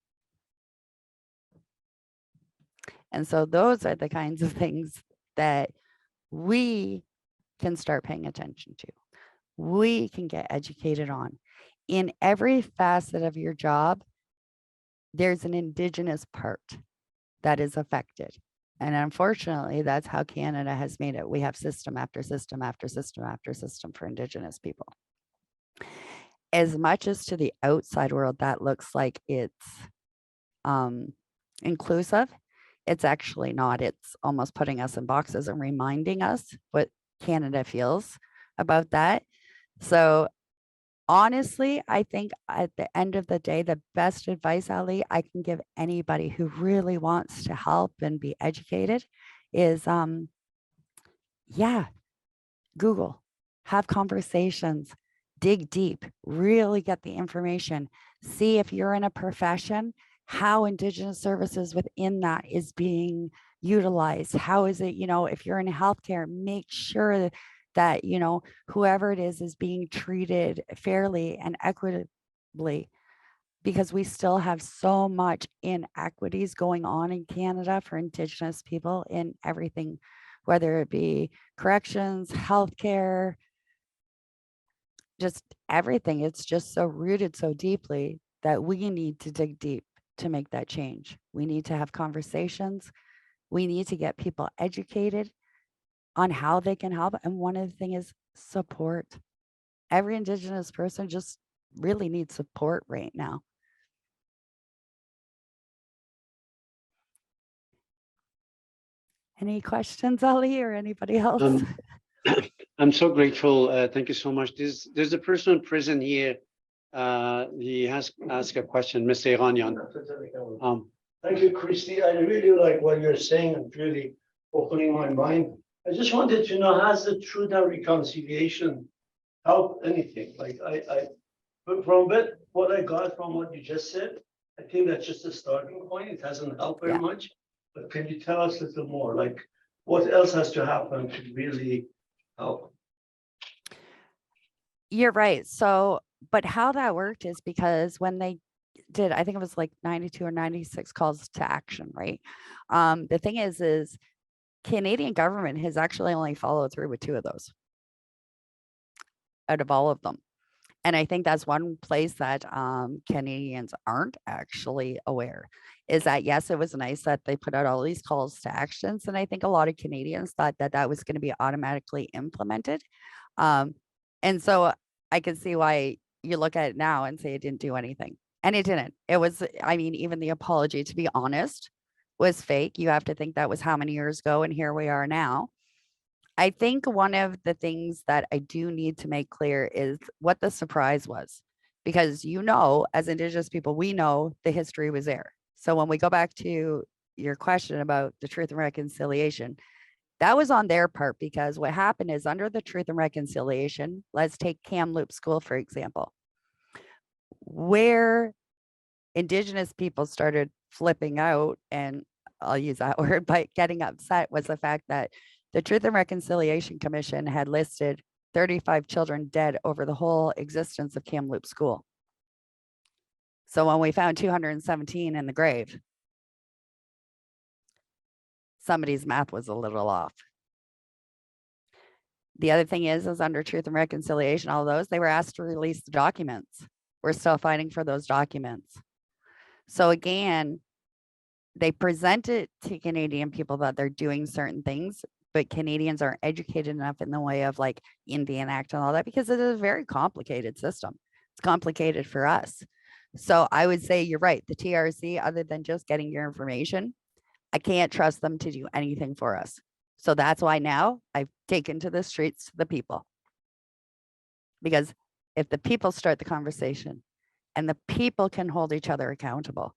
And so those are the kinds of things that we can start paying attention to. We can get educated on. In every facet of your job, there's an Indigenous part that is affected. And unfortunately, that's how Canada has made it. We have system after system after system after system for Indigenous people. As much as to the outside world, that looks like it's inclusive, it's actually not. It's almost putting us in boxes and reminding us what Canada feels about that. So honestly, I think at the end of the day, the best advice, Ali, I can give anybody who really wants to help and be educated is, Google, have conversations, dig deep, really get the information, see if you're in a profession, how Indigenous services within that is being utilized. How is it, if you're in healthcare, make sure that, whoever it is being treated fairly and equitably, because we still have so much inequities going on in Canada for Indigenous people in everything, whether it be corrections, healthcare, just everything. It's just so rooted so deeply that we need to dig deep to make that change. We need to have conversations. We need to get people educated on how they can help. And one of the things is support. Every Indigenous person just really needs support right now. Any questions, Ali, or anybody else? I'm so grateful. Thank you so much. There's a person in prison here he has asked a question, Mr. Iranian. Thank you, Kristi. I really like what you're saying and really opening my mind. I just wanted to know, has the truth and reconciliation helped anything? Like but from what I got from what you just said, I think that's just a starting point. It hasn't helped very much. But can you tell us a little more? Like what else has to happen to really help? You're right. So, but how that worked is because when they did, I think it was like 92 or 96 calls to action, right? The thing is Canadian government has actually only followed through with 2 of those out of all of them. And I think that's one place that Canadians aren't actually aware is that, yes, it was nice that they put out all these calls to actions. And I think a lot of Canadians thought that that was going to be automatically implemented. And so I can see why you look at it now and say it didn't do anything. And it didn't. It was, I mean, even the apology, to be honest, was fake. You have to think that was how many years ago, and here we are now. I think one of the things that I do need to make clear is what the surprise was, because, you know, as Indigenous people, we know the history was there. So when we go back to your question about the Truth and Reconciliation, that was on their part, because what happened is under the Truth and Reconciliation, let's take Kamloops School, for example, where Indigenous people started flipping out, and I'll use that word, but getting upset, was the fact that the Truth and Reconciliation Commission had listed 35 children dead over the whole existence of Kamloops School. So when we found 217 in the grave, somebody's math was a little off. The other thing is under Truth and Reconciliation, all those, they were asked to release the documents. We're still fighting for those documents. So again, they present it to Canadian people that they're doing certain things, but Canadians aren't educated enough in the way of like Indian Act and all that, because it is a very complicated system. It's complicated for us. So I would say you're right. The TRC, other than just getting your information, I can't trust them to do anything for us. So that's why now I've taken to the streets to the people. Because if the people start the conversation and the people can hold each other accountable,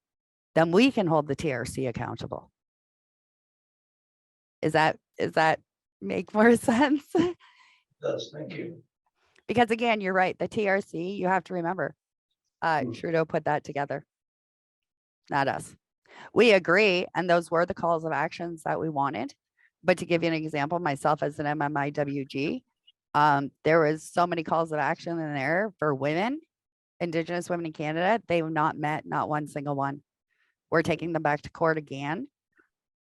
then we can hold the TRC accountable. Is that make more sense? It does. Thank you. Because again, you're right. The TRC, you have to remember, Trudeau put that together, not us. We agree, and those were the calls of actions that we wanted. But to give you an example, myself as an MMIWG, there was so many calls of action in there for women, Indigenous women in Canada. They've not met, not one single one. We're taking them back to court again.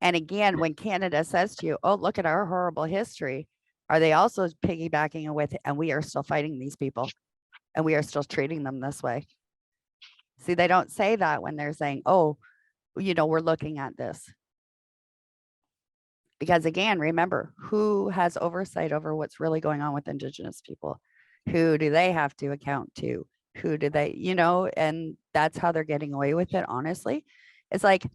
And again, when Canada says to you, oh, look at our horrible history, are they also piggybacking it with, and we are still fighting these people and we are still treating them this way? See, they don't say that when they're saying, oh, you know, we're looking at this. Because again, remember, who has oversight over what's really going on with Indigenous people? Who do they have to account to? Who do they, you know, and that's how they're getting away with it, honestly. It's like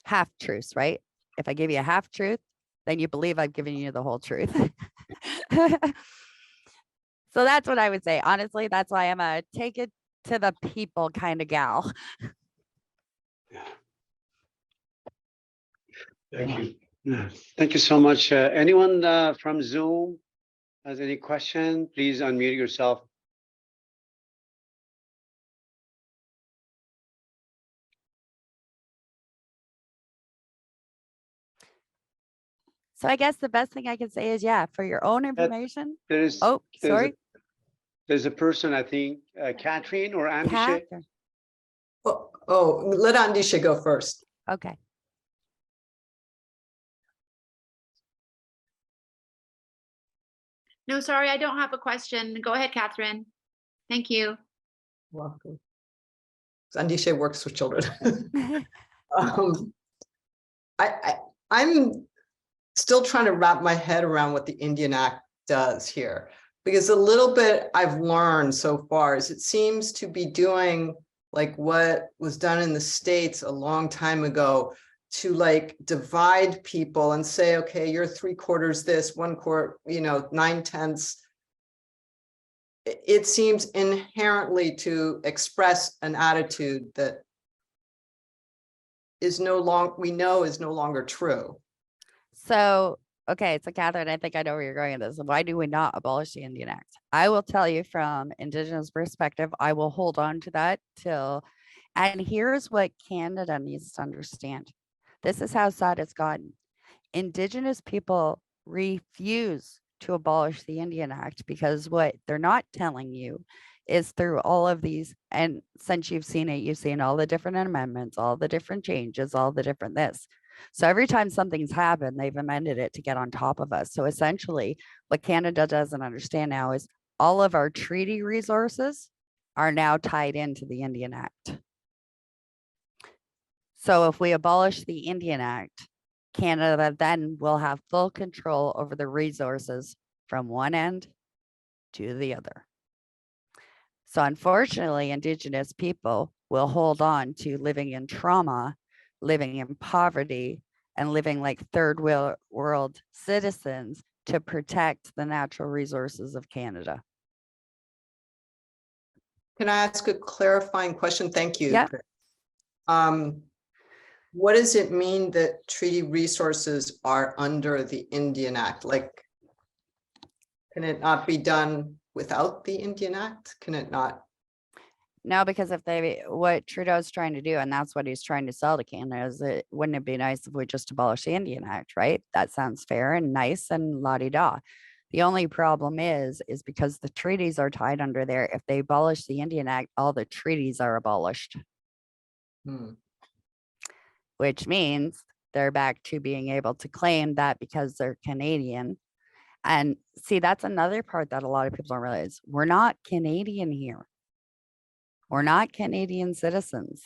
half truths, right? If I give you a half truth, then you believe I've given you the whole truth. So that's what I would say. Honestly, that's why I'm a take it to the people kind of gal. Thank you. Yeah. Thank you so much. Anyone from Zoom has any question? Please unmute yourself. So I guess the best thing I can say is, yeah, for your own information. There's there's a person, I think, Catherine or Andisha. Catherine. Oh, let Andisha go first. Okay. No, sorry, I don't have a question. Go ahead, Catherine. Thank you. Welcome. Andisha works with children. I'm still trying to wrap my head around what the Indian Act does here, because a little bit I've learned so far is it seems to be doing like what was done in the States a long time ago, to like divide people and say, okay, you're 3/4 this, 1/4, you know, 9/10. it seems inherently to express an attitude that is we know is no longer true. So, okay, so Catherine, I think I know where you're going with this. Why do we not abolish the Indian Act? I will tell you from Indigenous perspective, I will hold on to that till, and here's what Canada needs to understand. This is how sad it's gotten. Indigenous people refuse to abolish the Indian Act because what they're not telling you is through all of these, and since you've seen it, you've seen all the different amendments, all the different changes, all the different this. So every time something's happened, they've amended it to get on top of us. So essentially, what Canada doesn't understand now is all of our treaty resources are now tied into the Indian Act. So if we abolish the Indian Act, Canada then will have full control over the resources from one end to the other. So unfortunately, Indigenous people will hold on to living in trauma, living in poverty, and living like third world citizens to protect the natural resources of Canada. Can I ask a clarifying question? Thank you. Yeah. What does it mean that treaty resources are under the Indian Act? Like, can it not be done without the Indian Act? Can it not? No, because if what Trudeau's trying to do, and that's what he's trying to sell to Canada, is wouldn't it be nice if we just abolish the Indian Act, right? That sounds fair and nice and la-di-da. The only problem is because the treaties are tied under there. If they abolish the Indian Act, all the treaties are abolished. Which means they're back to being able to claim that because they're Canadian. And see, that's another part that a lot of people don't realize. We're not Canadian here. We're not Canadian citizens.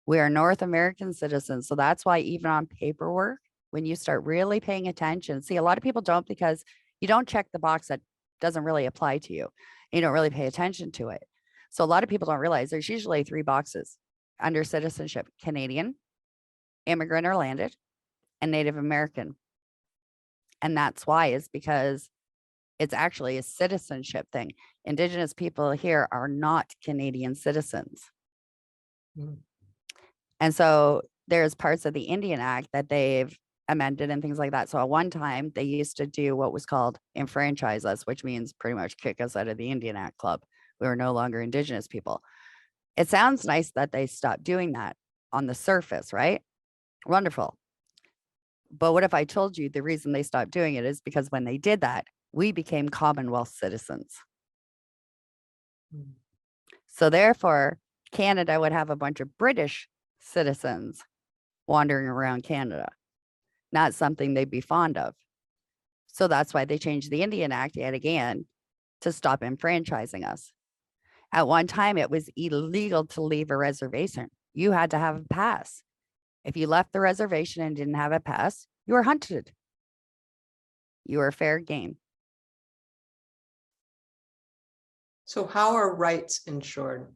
We are North American citizens. So that's why even on paperwork, when you start really paying attention, see, a lot of people don't because you don't check the box that doesn't really apply to you. You don't really pay attention to it. So a lot of people don't realize there's usually 3 boxes under citizenship: Canadian, immigrant or landed, and Native American. And that's why is because it's actually a citizenship thing. Indigenous people here are not Canadian citizens. And so there's parts of the Indian Act that they've amended and things like that. So at one time they used to do what was called enfranchise us, which means pretty much kick us out of the Indian Act club. We were no longer Indigenous people. It sounds nice that they stopped doing that on the surface, right? Wonderful. But what if I told you the reason they stopped doing it is because when they did that, we became Commonwealth citizens. So therefore, Canada would have a bunch of British citizens wandering around Canada, not something they'd be fond of. So that's why they changed the Indian Act yet again to stop enfranchising us. At one time, it was illegal to leave a reservation. You had to have a pass. If you left the reservation and didn't have a pass, you were hunted. You were fair game. So how are rights ensured?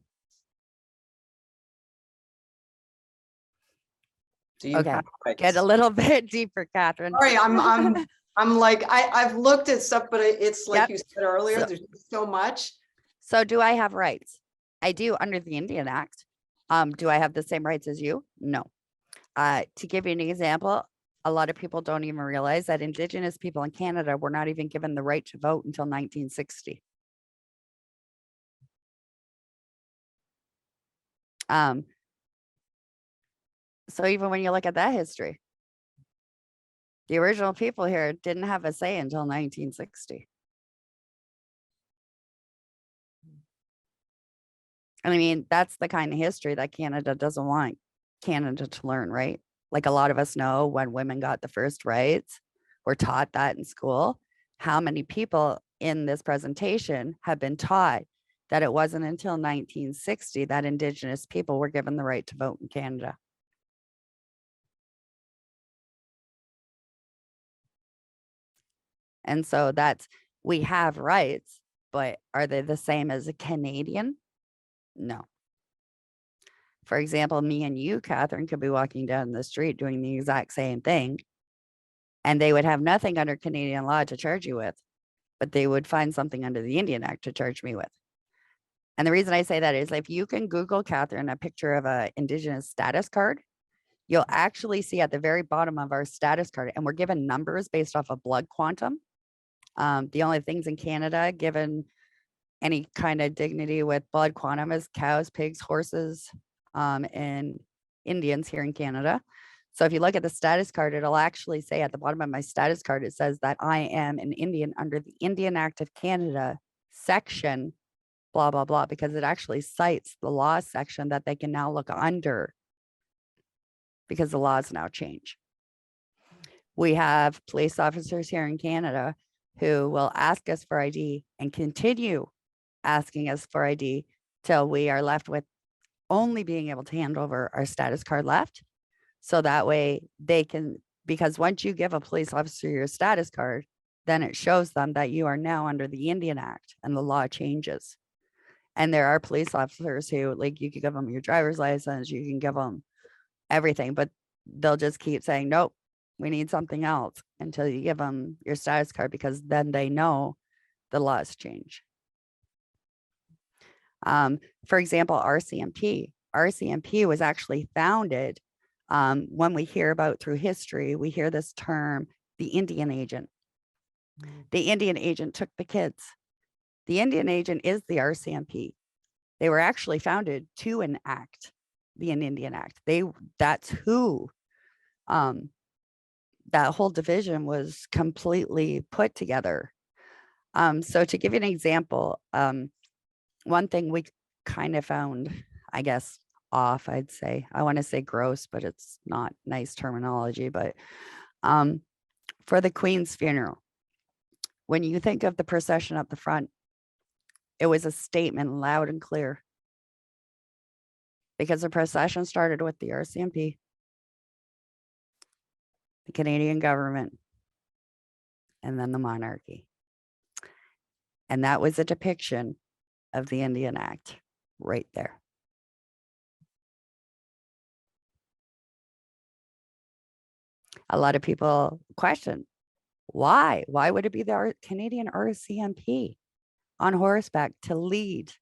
Do you Okay, have rights? get a little bit deeper, Catherine. Sorry, I'm like, I've looked at stuff, but it's like Yep. you said earlier, So- there's so much. So do I have rights? I do under the Indian Act. Do I have the same rights as you? No. To give you an example, a lot of people don't even realize that Indigenous people in Canada were not even given the right to vote until 1960. So even when you look at that history, the original people here didn't have a say until 1960. And I mean, that's the kind of history that Canada doesn't want Canada to learn, right? Like a lot of us know when women got the first rights, we're taught that in school. How many people in this presentation have been taught that it wasn't until 1960 that Indigenous people were given the right to vote in Canada? And so we have rights, but are they the same as a Canadian? No. For example, me and you, Catherine, could be walking down the street doing the exact same thing, and they would have nothing under Canadian law to charge you with. but they would find something under the Indian Act to charge me with. And the reason I say that is if you can Google, Catherine, a picture of a indigenous status card, you'll actually see at the very bottom of our status card, and we're given numbers based off of blood quantum. The only things in Canada given any kind of dignity with blood quantum is cows, pigs, horses, and Indians here in Canada. So if you look at the status card, it'll actually say at the bottom of my status card, it says that I am an Indian under the Indian Act of Canada section, blah, blah, blah, because it actually cites the law section that they can now look under because the laws now change. We have police officers here in Canada who will ask us for ID and continue asking us for ID till we are left with only being able to hand over our status card left. So that way they can, because once you give a police officer your status card, then it shows them that you are now under the Indian Act and the law changes. And there are police officers who, like, you can give them your driver's license, you can give them everything, but they'll just keep saying, nope, we need something else until you give them your status card, because then they know the laws change. For example, RCMP was actually founded, when we hear about through history, we hear this term, the Indian agent. The Indian agent took the kids. The Indian agent is the RCMP. They were actually founded to enact the Indian Act. That's who that whole division was completely put together. So to give you an example, one thing we kind of found, I guess, off, I'd say, I want to say gross, but it's not nice terminology, but for the Queen's funeral, when you think of the procession up the front, it was a statement loud and clear, because the procession started with the RCMP, the Canadian government, and then the monarchy. And that was a depiction of the Indian Act right there. A lot of people question, why? Why would it be the Canadian RCMP on horseback to lead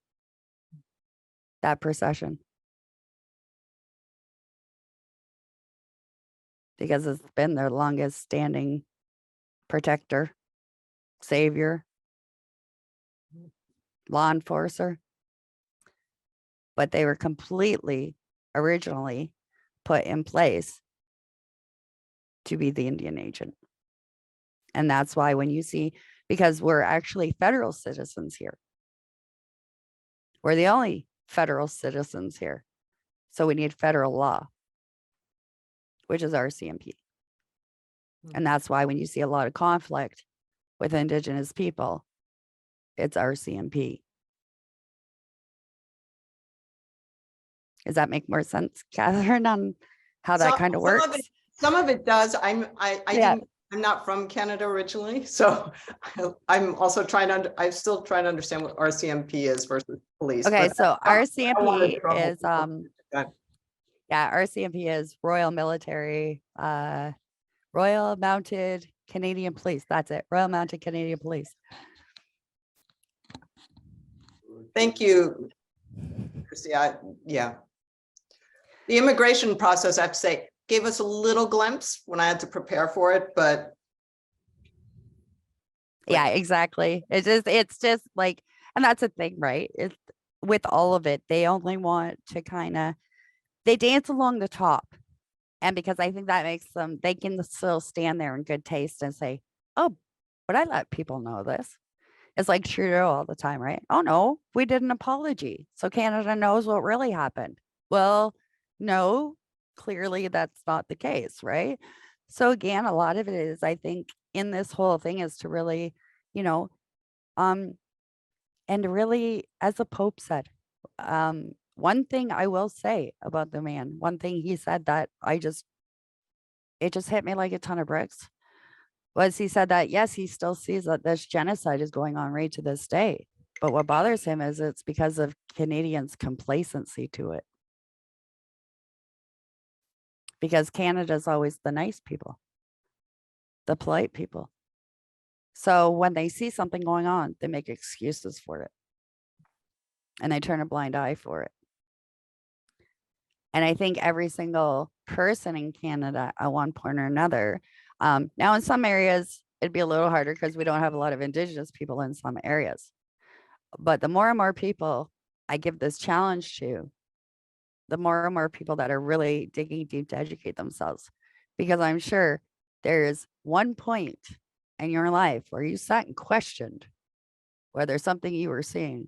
that procession? Because it's been their longest standing protector, savior, law enforcer. But they were completely originally put in place to be the Indian agent. And that's why when you see, because we're actually federal citizens here. We're the only federal citizens here. So we need federal law, which is RCMP. And that's why when you see a lot of conflict with Indigenous people, it's RCMP. Does that make more sense, Catherine, on how that kind of works? Some of it does. I'm Yeah. I'm not from Canada originally, so I'm also I'm still trying to understand what RCMP is versus police. Okay, but so I don't wanna RCMP trouble is people. yeah, RCMP is Royal Military, Royal Mounted Canadian Police. That's it, Royal Mounted Canadian Police. Thank you, Kristi. Yeah. The immigration process, I have to say, gave us a little glimpse when I had to prepare for it, but. Yeah, exactly. It's just like, and that's the thing, right? It's with all of it, they only want to they dance along the top. And because I think that makes them, they can still stand there in good taste and say, oh, but I let people know this. It's like Trudeau all the time, right? Oh no, we did an apology. So Canada knows what really happened. Well, no, clearly that's not the case, right? So again, a lot of it is, I think, in this whole thing is to really, and really, as the Pope said, one thing I will say about the man, one thing he said that it just hit me like a ton of bricks, was he said that, yes, he still sees that this genocide is going on right to this day. But what bothers him is it's because of Canadians' complacency to it. Because Canada's always the nice people, the polite people. So when they see something going on, they make excuses for it. And they turn a blind eye for it. And I think every single person in Canada at one point or another, now in some areas, it'd be a little harder because we don't have a lot of Indigenous people in some areas. But the more and more people I give this challenge to, the more and more people that are really digging deep to educate themselves. Because I'm sure there's one point in your life where you sat and questioned whether something you were seeing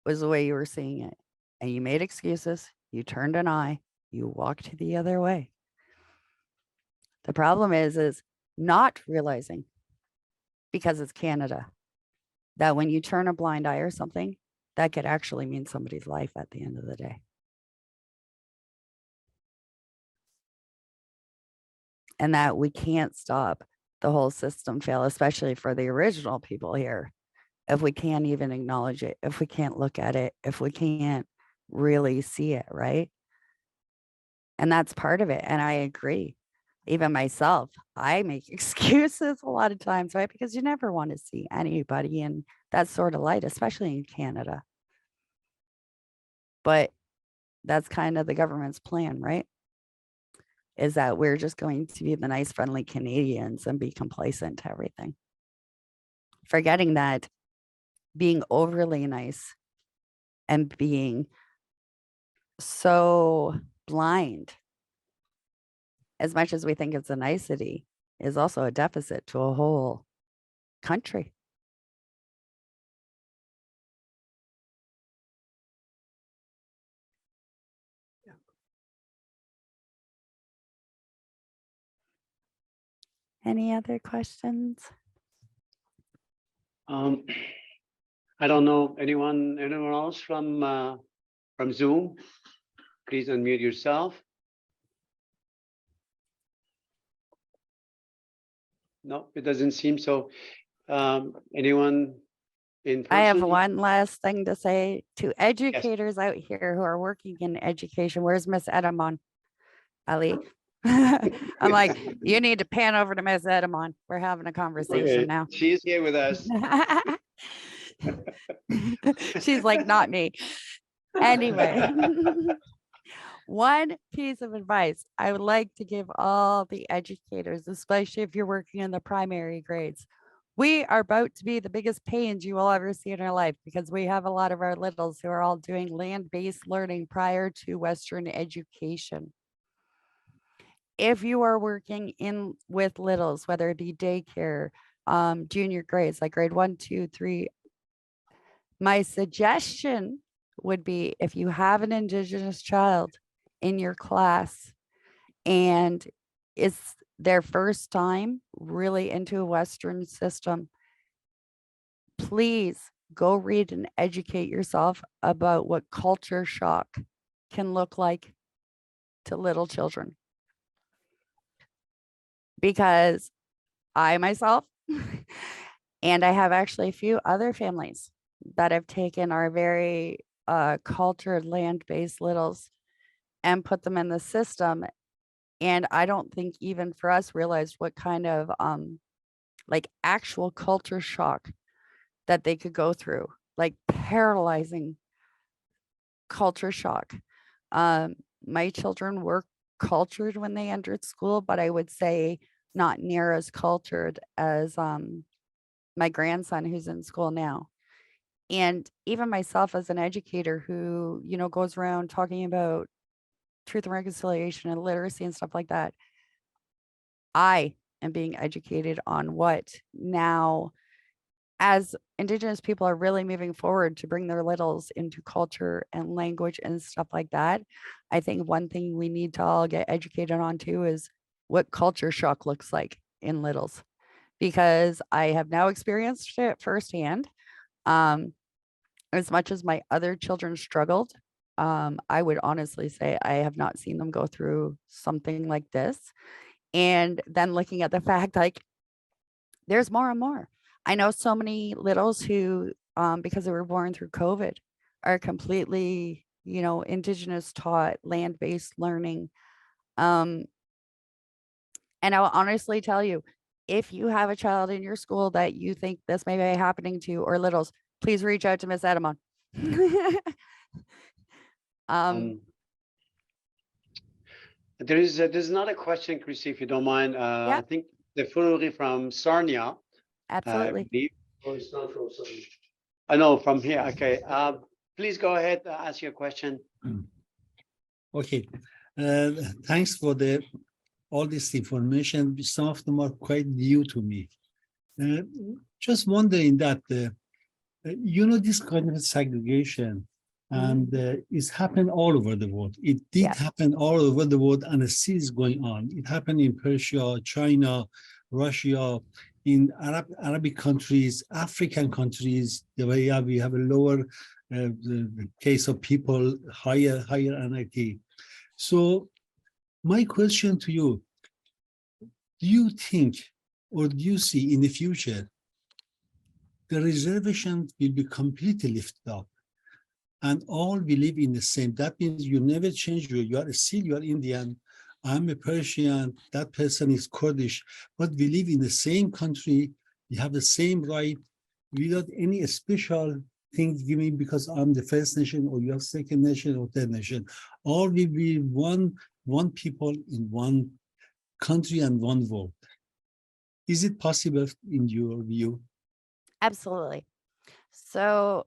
was the way you were seeing it. And you made excuses, you turned an eye, you walked the other way. The problem is not realizing, because it's Canada, that when you turn a blind eye or something, that could actually mean somebody's life at the end of the day. And that we can't stop the whole system fail, especially for the original people here, if we can't even acknowledge it, if we can't look at it, if we can't really see it, right? And that's part of it. And I agree. Even myself, I make excuses a lot of times, right? Because you never want to see anybody in that sort of light, especially in Canada. But that's kind of the government's plan, right? Is that we're just going to be the nice, friendly Canadians and be complacent to everything. Forgetting that being overly nice and being so blind, as much as we think it's a nicety, is also a deficit to a whole country. Any other questions? I don't know, anyone else from Zoom? Please unmute yourself. No, it doesn't seem so. Anyone in person? I have one last thing to say to educators out here who are working in education. Where's Miss Edamon? Ali. I'm like, you need to pan over to Miss Edamon. We're having a conversation now. She's here with us. She's like, not me. Anyway, one piece of advice I would like to give all the educators, especially if you're working in the primary grades. We are about to be the biggest pains you will ever see in your life because we have a lot of our littles who are all doing land-based learning prior to Western education. If you are working in with littles, whether it be daycare, junior grades, like grade 1, 2, 3, my suggestion would be if you have an Indigenous child in your class and it's their first time really into a Western system, please go read and educate yourself about what culture shock can look like to little children. Because I myself, and I have actually a few other families that have taken our very cultured land-based littles and put them in the system. And I don't think even for us realized what kind of like actual culture shock that they could go through, like paralyzing culture shock. My children were cultured when they entered school, but I would say not near as cultured as my grandson who's in school now. And even myself as an educator who, you know, goes around talking about truth and reconciliation and literacy and stuff like that, I am being educated on what now, as Indigenous people are really moving forward to bring their littles into culture and language and stuff like that. I think one thing we need to all get educated on too is what culture shock looks like in littles, because I have now experienced it firsthand. As much as my other children struggled, I would honestly say I have not seen them go through something like this. And then looking at the fact, like, there's more and more. I know so many littles who, because they were born through COVID, are completely, you know, Indigenous taught, land-based learning. And I'll honestly tell you, if you have a child in your school that you think this may be happening to, or littles, please reach out to Miss Edamon. There's another question, Kristi, if you don't mind. I think the Fururi from Sarnia. Absolutely. I believe. Oh, it's not from some. I know from here. Okay. Please go ahead, ask your question. Okay. Thanks for all this information. Some of them are quite new to me. Just wondering that, this kind of segregation and it's happened all over the world. It did happen all over the world, and it still is going on. It happened in Persia, China, Russia, in Arabic countries, African countries. The way we have a lower the case of people, higher NIT. So my question to you, do you think, or do you see in the future, the reservation will be completely lifted up and all we live in the same? That means you never change, you are Indian, I'm a Persian, that person is Kurdish, but we live in the same country, we have the same right, without any special things given because I'm the first nation or you have second nation or third nation. All will be one people in one country and one world. Is it possible in your view? Absolutely. So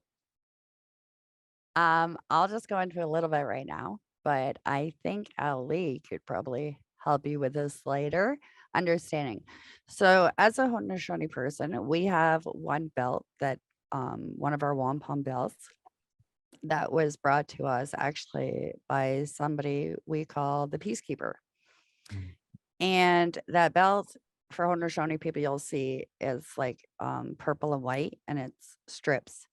I'll just go into a little bit right now, but I think Ali could probably help you with this later understanding. So as a Haudenosaunee person, we have one belt that one of our wampum belts that was brought to us actually by somebody we call the Peacekeeper. And that belt for Haudenosaunee people, you'll see is like purple and white, and it's strips.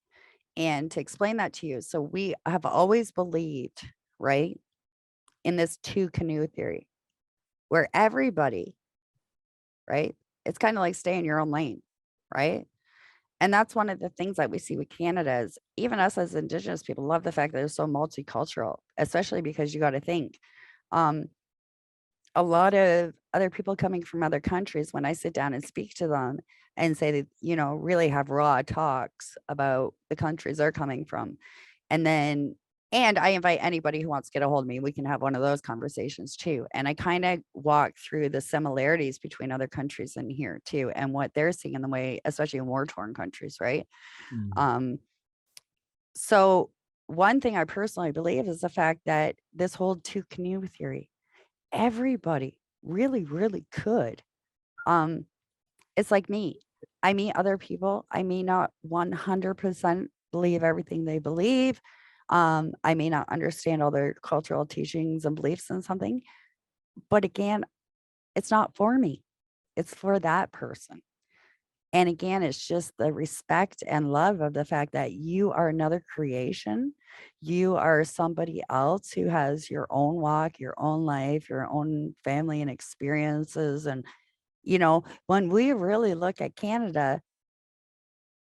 And to explain that to you, so we have always believed, right, in this two canoe theory, where everybody, right, it's kind of like stay in your own lane, right? And that's one of the things that we see with Canada is even us as Indigenous people love the fact that it's so multicultural, especially because you got to think a lot of other people coming from other countries, when I sit down and speak to them and say that, really have raw talks about the countries they're coming from. And I invite anybody who wants to get a hold of me, we can have one of those conversations too. And I kind of walk through the similarities between other countries in here too, and what they're seeing in the way, especially in war-torn countries, right? So one thing I personally believe is the fact that this whole two canoe theory, everybody really, really could. It's like me. I meet other people. I may not 100% believe everything they believe. I may not understand all their cultural teachings and beliefs in something, but again, it's not for me. It's for that person. And again, it's just the respect and love of the fact that you are another creation. You are somebody else who has your own walk, your own life, your own family and experiences. And, when we really look at Canada,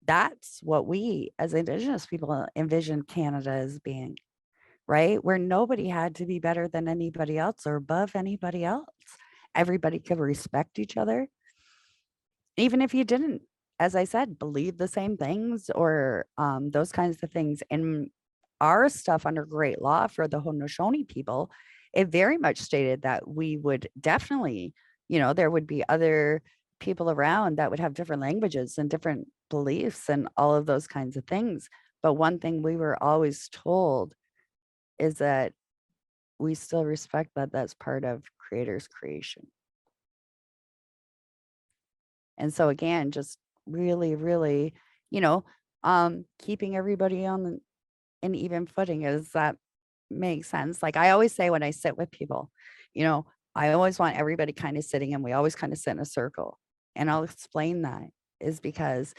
that's what we as Indigenous people envision Canada as being, right? Where nobody had to be better than anybody else or above anybody else. Everybody could respect each other. Even if you didn't, as I said, believe the same things or those kinds of things. And our stuff under great law for the Haudenosaunee people, it very much stated that we would definitely, there would be other people around that would have different languages and different beliefs and all of those kinds of things. But one thing we were always told is that we still respect that that's part of Creator's creation. And so again, just really, really, keeping everybody on an even footing, as that makes sense. Like I always say when I sit with people, I always want everybody kind of sitting, and we always kind of sit in a circle. And I'll explain that is because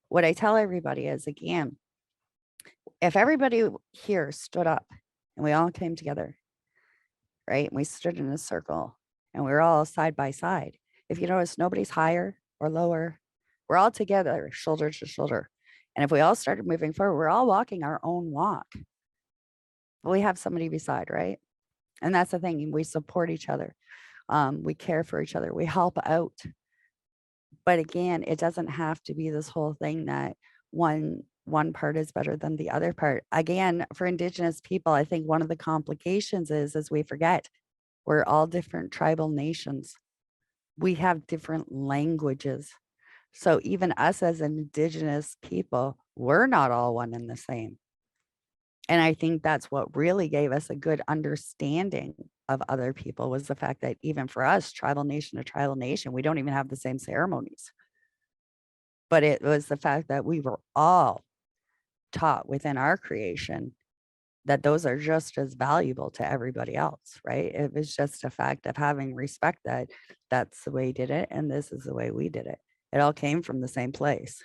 what I tell everybody is, again, if everybody here stood up and we all came together, right? And we stood in a circle and we were all side by side. If you notice, nobody's higher or lower. We're all together, shoulder to shoulder. And if we all started moving forward, we're all walking our own walk. But we have somebody beside, right? And that's the thing. We support each other. We care for each other. We help out. But again, it doesn't have to be this whole thing that one part is better than the other part. Again, for Indigenous people, I think one of the complications is we forget we're all different tribal nations. We have different languages. So even us as Indigenous people, we're not all one and the same. And I think that's what really gave us a good understanding of other people, was the fact that even for us, tribal nation to tribal nation, we don't even have the same ceremonies. But it was the fact that we were all taught within our creation that those are just as valuable to everybody else, right? It was just a fact of having respect that that's the way he did it and this is the way we did it. It all came from the same place.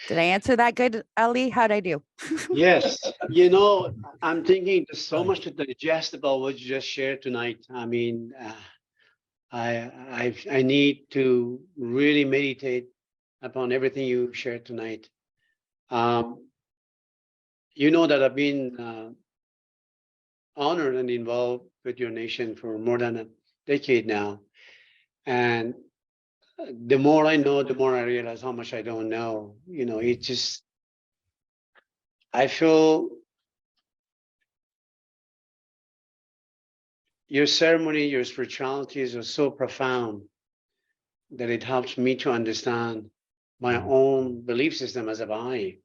Did I answer that good, Ali? How'd I do? Yes, you know, I'm thinking there's so much to digest about what you just shared tonight. I mean, I need to really meditate upon everything you shared tonight. You know that I've been honored and involved with your nation for more than a decade now. And the more I know, the more I realize how much I don't know. You know, it just, I feel your ceremony, your spiritualities are so profound that it helps me to understand my own belief system as a Baha'i.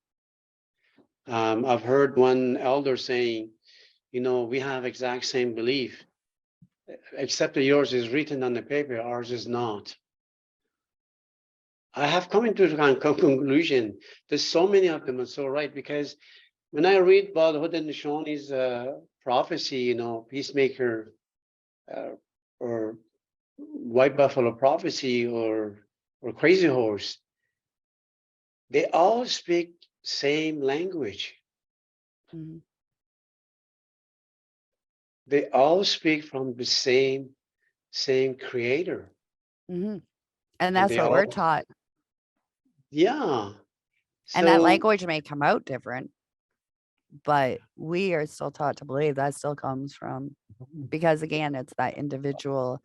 I've heard one elder saying, you know, we have exact same belief, except that yours is written on the paper, ours is not. I have come into the conclusion, there's so many of them are so right, because when I read Bahá'í Nation's prophecy, you know, peacemaker or white buffalo prophecy or crazy horse, they all speak same language. Mhm. They all speak from the same creator. Mhm. And that's they what we're all, taught. yeah. And that So language may come out different, but we are still taught to believe that still comes from, because again, it's that individual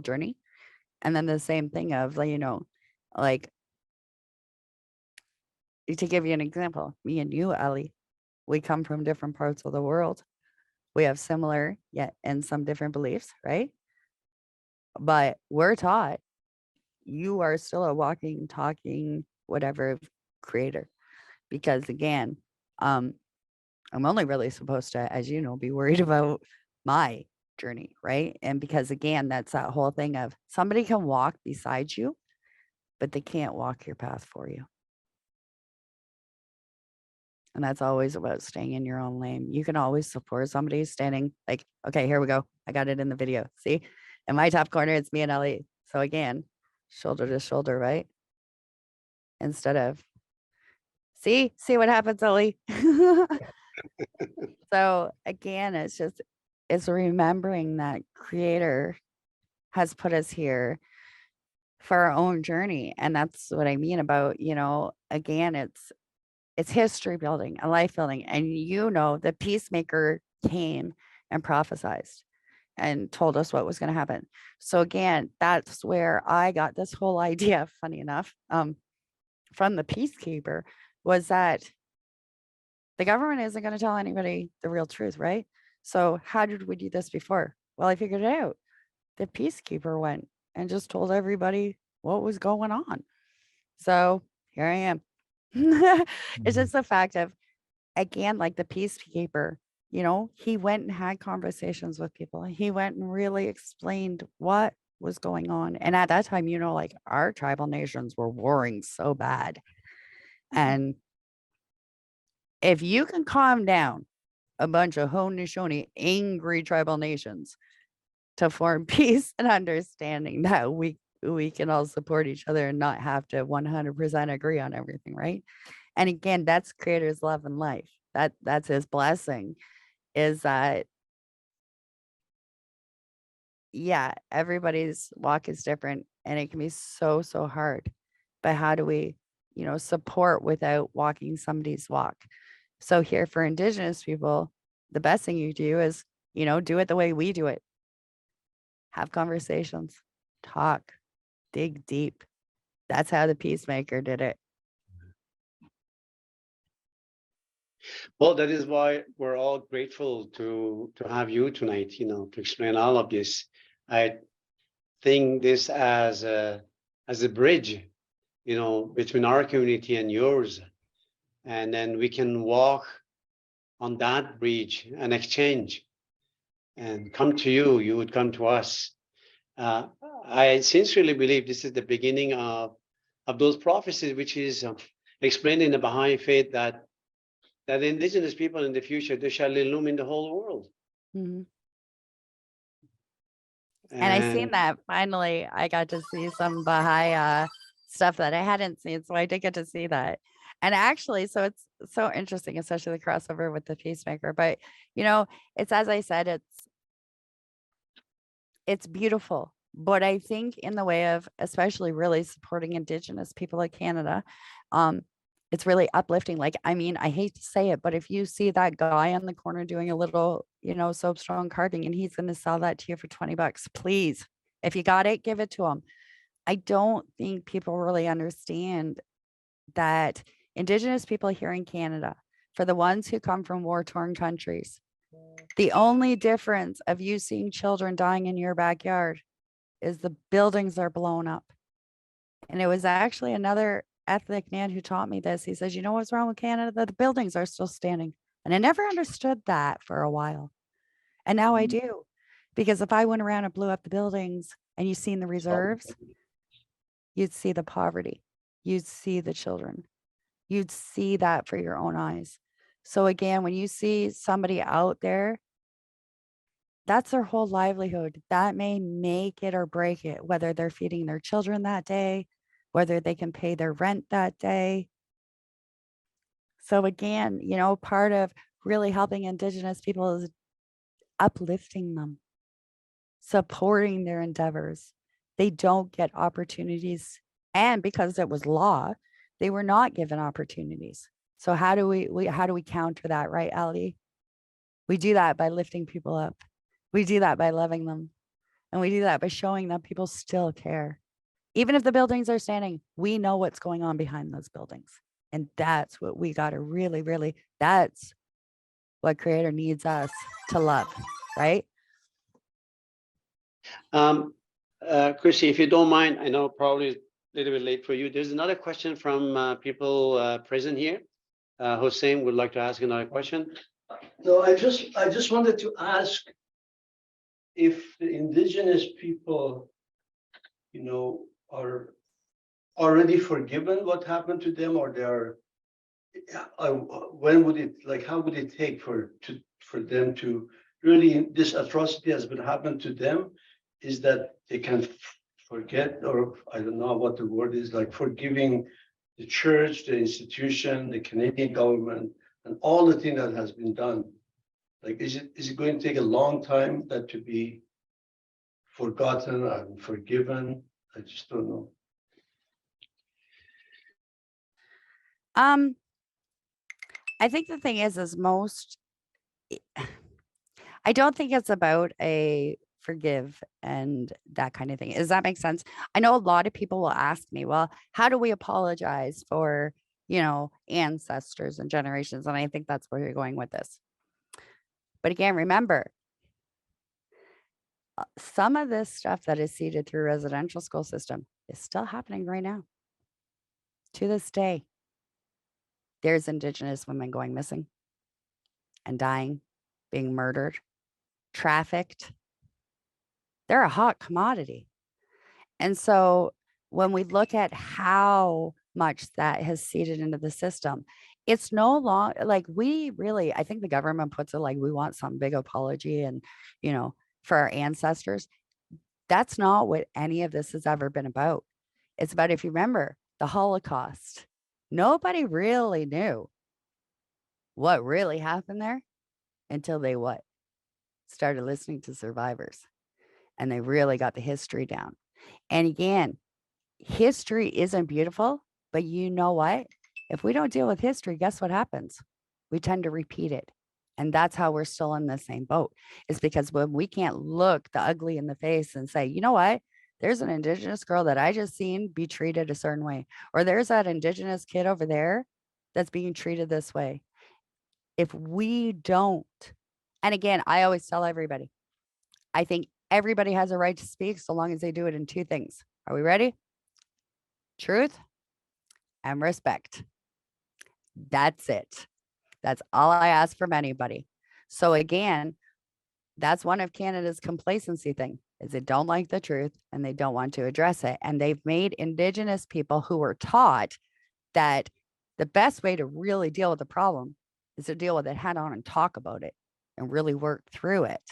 journey. And then the same thing of, like, you know, like, to give you an example, me and you, Ali, we come from different parts of the world. We have similar yet and some different beliefs, right? But we're taught you are still a walking, talking, whatever creator. Because again, I'm only really supposed to, as you know, be worried about my journey, right? And because again, that's that whole thing of somebody can walk beside you, but they can't walk your path for you. And that's always about staying in your own lane. You can always support somebody standing like, okay, here we go. I got it in the video. See, in my top corner, it's me and Ellie. So again, shoulder to shoulder, right? Instead of, see what happens, Ellie. So again, it's remembering that creator has put us here for our own journey. And that's what I mean about, you know, again, it's history building and life building. And you know, the peacemaker came and prophesied and told us what was going to happen. So again, that's where I got this whole idea, funny enough, from the peacekeeper, was that the government isn't going to tell anybody the real truth, right? So how did we do this before? Well, I figured it out. The peacekeeper went and just told everybody what was going on. So here I am. It's just the fact of, again, like the peacekeeper, you know, he went and had conversations with people. He went and really explained what was going on. And at that time, you know, like our tribal nations were warring so bad. And if you can calm down a bunch of Haudenosaunee angry tribal nations to form peace and understanding that we can all support each other and not have to 100% agree on everything, right? And again, that's creator's love and life. That's his blessing, is that, yeah, everybody's walk is different and it can be so hard. But how do we, you know, support without walking somebody's walk? So here for Indigenous people, the best thing you do is, you know, do it the way we do it. have conversations, talk, dig deep. That's how the peacemaker did it. Well, that is why we're all grateful to have you tonight, to explain all of this. I think this as a bridge, between our community and yours. And then we can walk on that bridge and exchange and come to you, you would come to us. I sincerely believe this is the beginning of those prophecies, which is explained in the Bahá'í faith that indigenous people in the future, they shall illumine the whole world. Mhm. And I seen that finally. I got to see some Baha'i stuff that I hadn't seen, so I did get to see that. And actually, so it's so interesting, especially the crossover with the peacemaker. But it's as I said, it's beautiful. But I think in the way of especially really supporting Indigenous people of Canada, it's really uplifting. Like, I mean, I hate to say it, but if you see that guy on the corner doing a little, soap strong carving, and he's going to sell that to you for $20, please, if you got it, give it to him. I don't think people really understand that Indigenous people here in Canada, for the ones who come from war-torn countries, the only difference of you seeing children dying in your backyard is the buildings are blown up. And it was actually another ethnic man who taught me this. He says, you know what's wrong with Canada? That the buildings are still standing. And I never understood that for a while. And now I do. Because if I went around and blew up the buildings and you seen the reserves, you'd see the poverty. You'd see the children. You'd see that for your own eyes. So again, when you see somebody out there, that's their whole livelihood. That may make it or break it, whether they're feeding their children that day, whether they can pay their rent that day. So again, part of really helping Indigenous people is uplifting them, supporting their endeavors. They don't get opportunities. And because it was law, they were not given opportunities. So how do we counter that, right, Ali? We do that by lifting people up. We do that by loving them. And we do that by showing that people still care. Even if the buildings are standing, we know what's going on behind those buildings. And that's what we got to really, really, that's what Creator needs us to love, right? Kristi, if you don't mind, I know probably a little bit late for you. There's another question from people present here. Hossein would like to ask another question. No, I just wanted to ask if the indigenous people, are already forgiven what happened to them, or they are. When would it, how would it take for them to really, this atrocity has been happened to them, is that they can forget, or I don't know what the word is, forgiving the church, the institution, the Canadian government, and all the thing that has been done. Is it going to take a long time that to be forgotten and forgiven? I just don't know. I think the thing is I don't think it's about a forgive and that kind of thing. Does that make sense? I know a lot of people will ask me, well, how do we apologize for, ancestors and generations? And I think that's where you're going with this. But again, remember, some of this stuff that is seeded through residential school system is still happening right now. To this day, there's Indigenous women going missing and dying, being murdered, trafficked. They're a hot commodity. And so when we look at how much that has seeded into the system, it's no longer I think the government puts it like we want some big apology and, for our ancestors. That's not what any of this has ever been about. It's about, if you remember, the Holocaust. Nobody really knew what really happened there until they started listening to survivors, and they really got the history down. And again, history isn't beautiful, but you know what? If we don't deal with history, guess what happens? We tend to repeat it. And that's how we're still in the same boat, is because when we can't look the ugly in the face and say, you know what, there's an Indigenous girl that I just seen be treated a certain way, or there's that Indigenous kid over there that's being treated this way. If we don't, and again, I always tell everybody, I think everybody has a right to speak so long as they do it in two things. Are we ready? Truth and respect. That's it. That's all I ask from anybody. So again, that's one of Canada's complacency thing, is they don't like the truth and they don't want to address it. And they've made Indigenous people who were taught that the best way to really deal with the problem is to deal with it head on and talk about it and really work through it.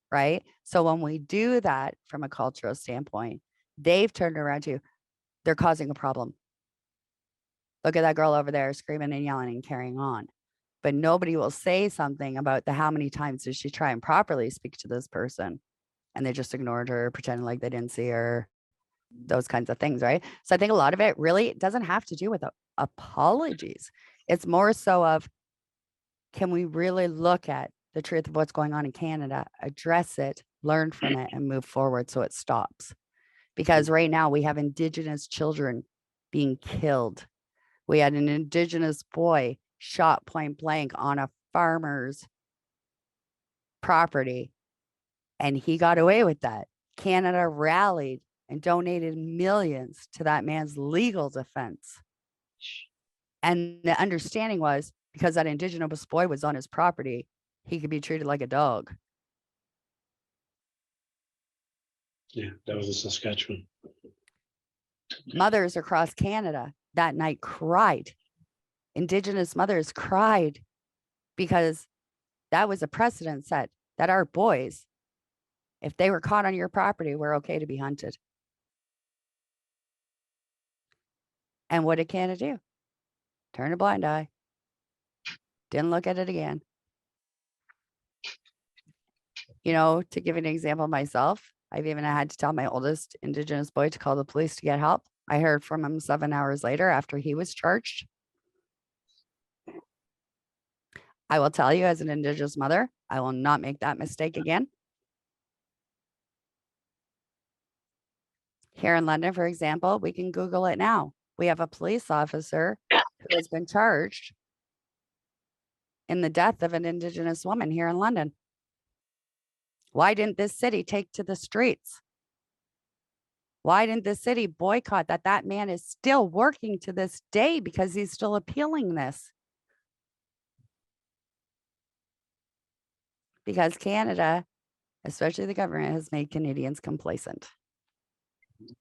Right. So when we do that from a cultural standpoint, they've turned around to, they're causing a problem. Look at that girl over there screaming and yelling and carrying on. But nobody will say something about the how many times did she try and properly speak to this person, and they just ignored her, pretending like they didn't see her, those kinds of things, right? So I think a lot of it really doesn't have to do with apologies. It's more so of, can we really look at the truth of what's going on in Canada, address it, learn from it, and move forward so it stops? Because right now we have Indigenous children being killed. We had an Indigenous boy shot point blank on a farmer's property, and he got away with that. Canada rallied and donated millions to that man's legal defense. And the understanding was, because that Indigenous boy was on his property, he could be treated like a dog. Yeah, that was in Saskatchewan. Mothers across Canada that night cried. Indigenous mothers cried because that was a precedent set that our boys, if they were caught on your property, were okay to be hunted. And what did Canada do? Turn a blind eye. Didn't look at it again. You know, to give an example myself, I've even had to tell my oldest Indigenous boy to call the police to get help. I heard from him 7 hours later after he was charged. I will tell you, as an Indigenous mother, I will not make that mistake again. Here in London, for example, we can Google it now. We have a police officer who has been charged in the death of an Indigenous woman here in London. Why didn't this city take to the streets? Why didn't the city boycott that? That man is still working to this day because he's still appealing this. Because Canada, especially the government, has made Canadians complacent.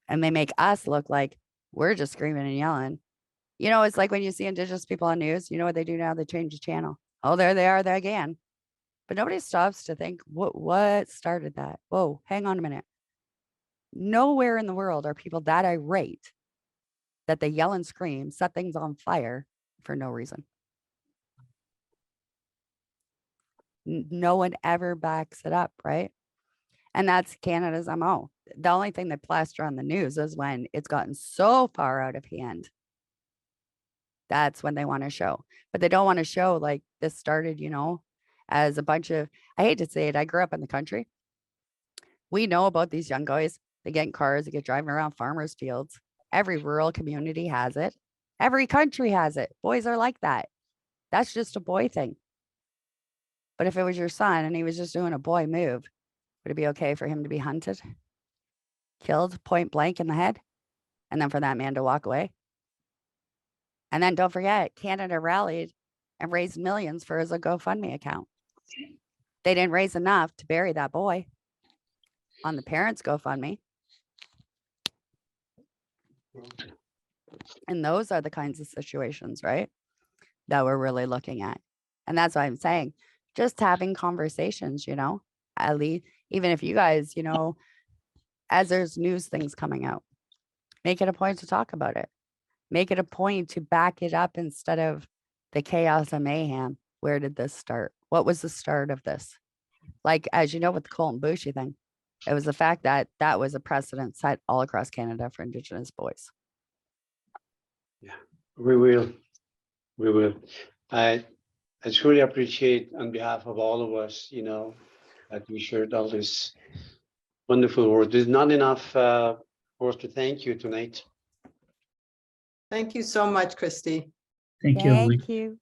And they make us look like we're just screaming and yelling. You know, it's like when you see Indigenous people on news, you know what they do now? They change the channel. Oh, there they are there again. But nobody stops to think, what started that? Whoa, hang on a minute. Nowhere in the world are people that irate that they yell and scream, set things on fire for no reason. No one ever backs it up, right? And that's Canada's MO. The only thing they plaster on the news is when it's gotten so far out of hand. That's when they want to show. But they don't want to show like this started, you know, as a bunch of, I hate to say it, I grew up in the country. We know about these young guys. They get in cars, they get driving around farmers' fields. Every rural community has it. Every country has it. Boys are like that. That's just a boy thing. But if it was your son and he was just doing a boy move, would it be okay for him to be hunted, killed point blank in the head, and then for that man to walk away? And then don't forget, Canada rallied and raised millions for his GoFundMe account. They didn't raise enough to bury that boy on the parents' GoFundMe. And those are the kinds of situations, right, that we're really looking at. And that's why I'm saying, just having conversations, you know, at least, even if you guys, you know, as there's news things coming out, make it a point to talk about it. Make it a point to back it up instead of the chaos and mayhem. Where did this start? What was the start of this? Like, as you know, with the Colton Boushie thing, it was the fact that that was a precedent set all across Canada for Indigenous boys. Yeah, we will. We will. I truly appreciate on behalf of all of us, you know, that you shared all this wonderful words. There's not enough for us to thank you tonight. Thank you so much, Kristi. Thank you.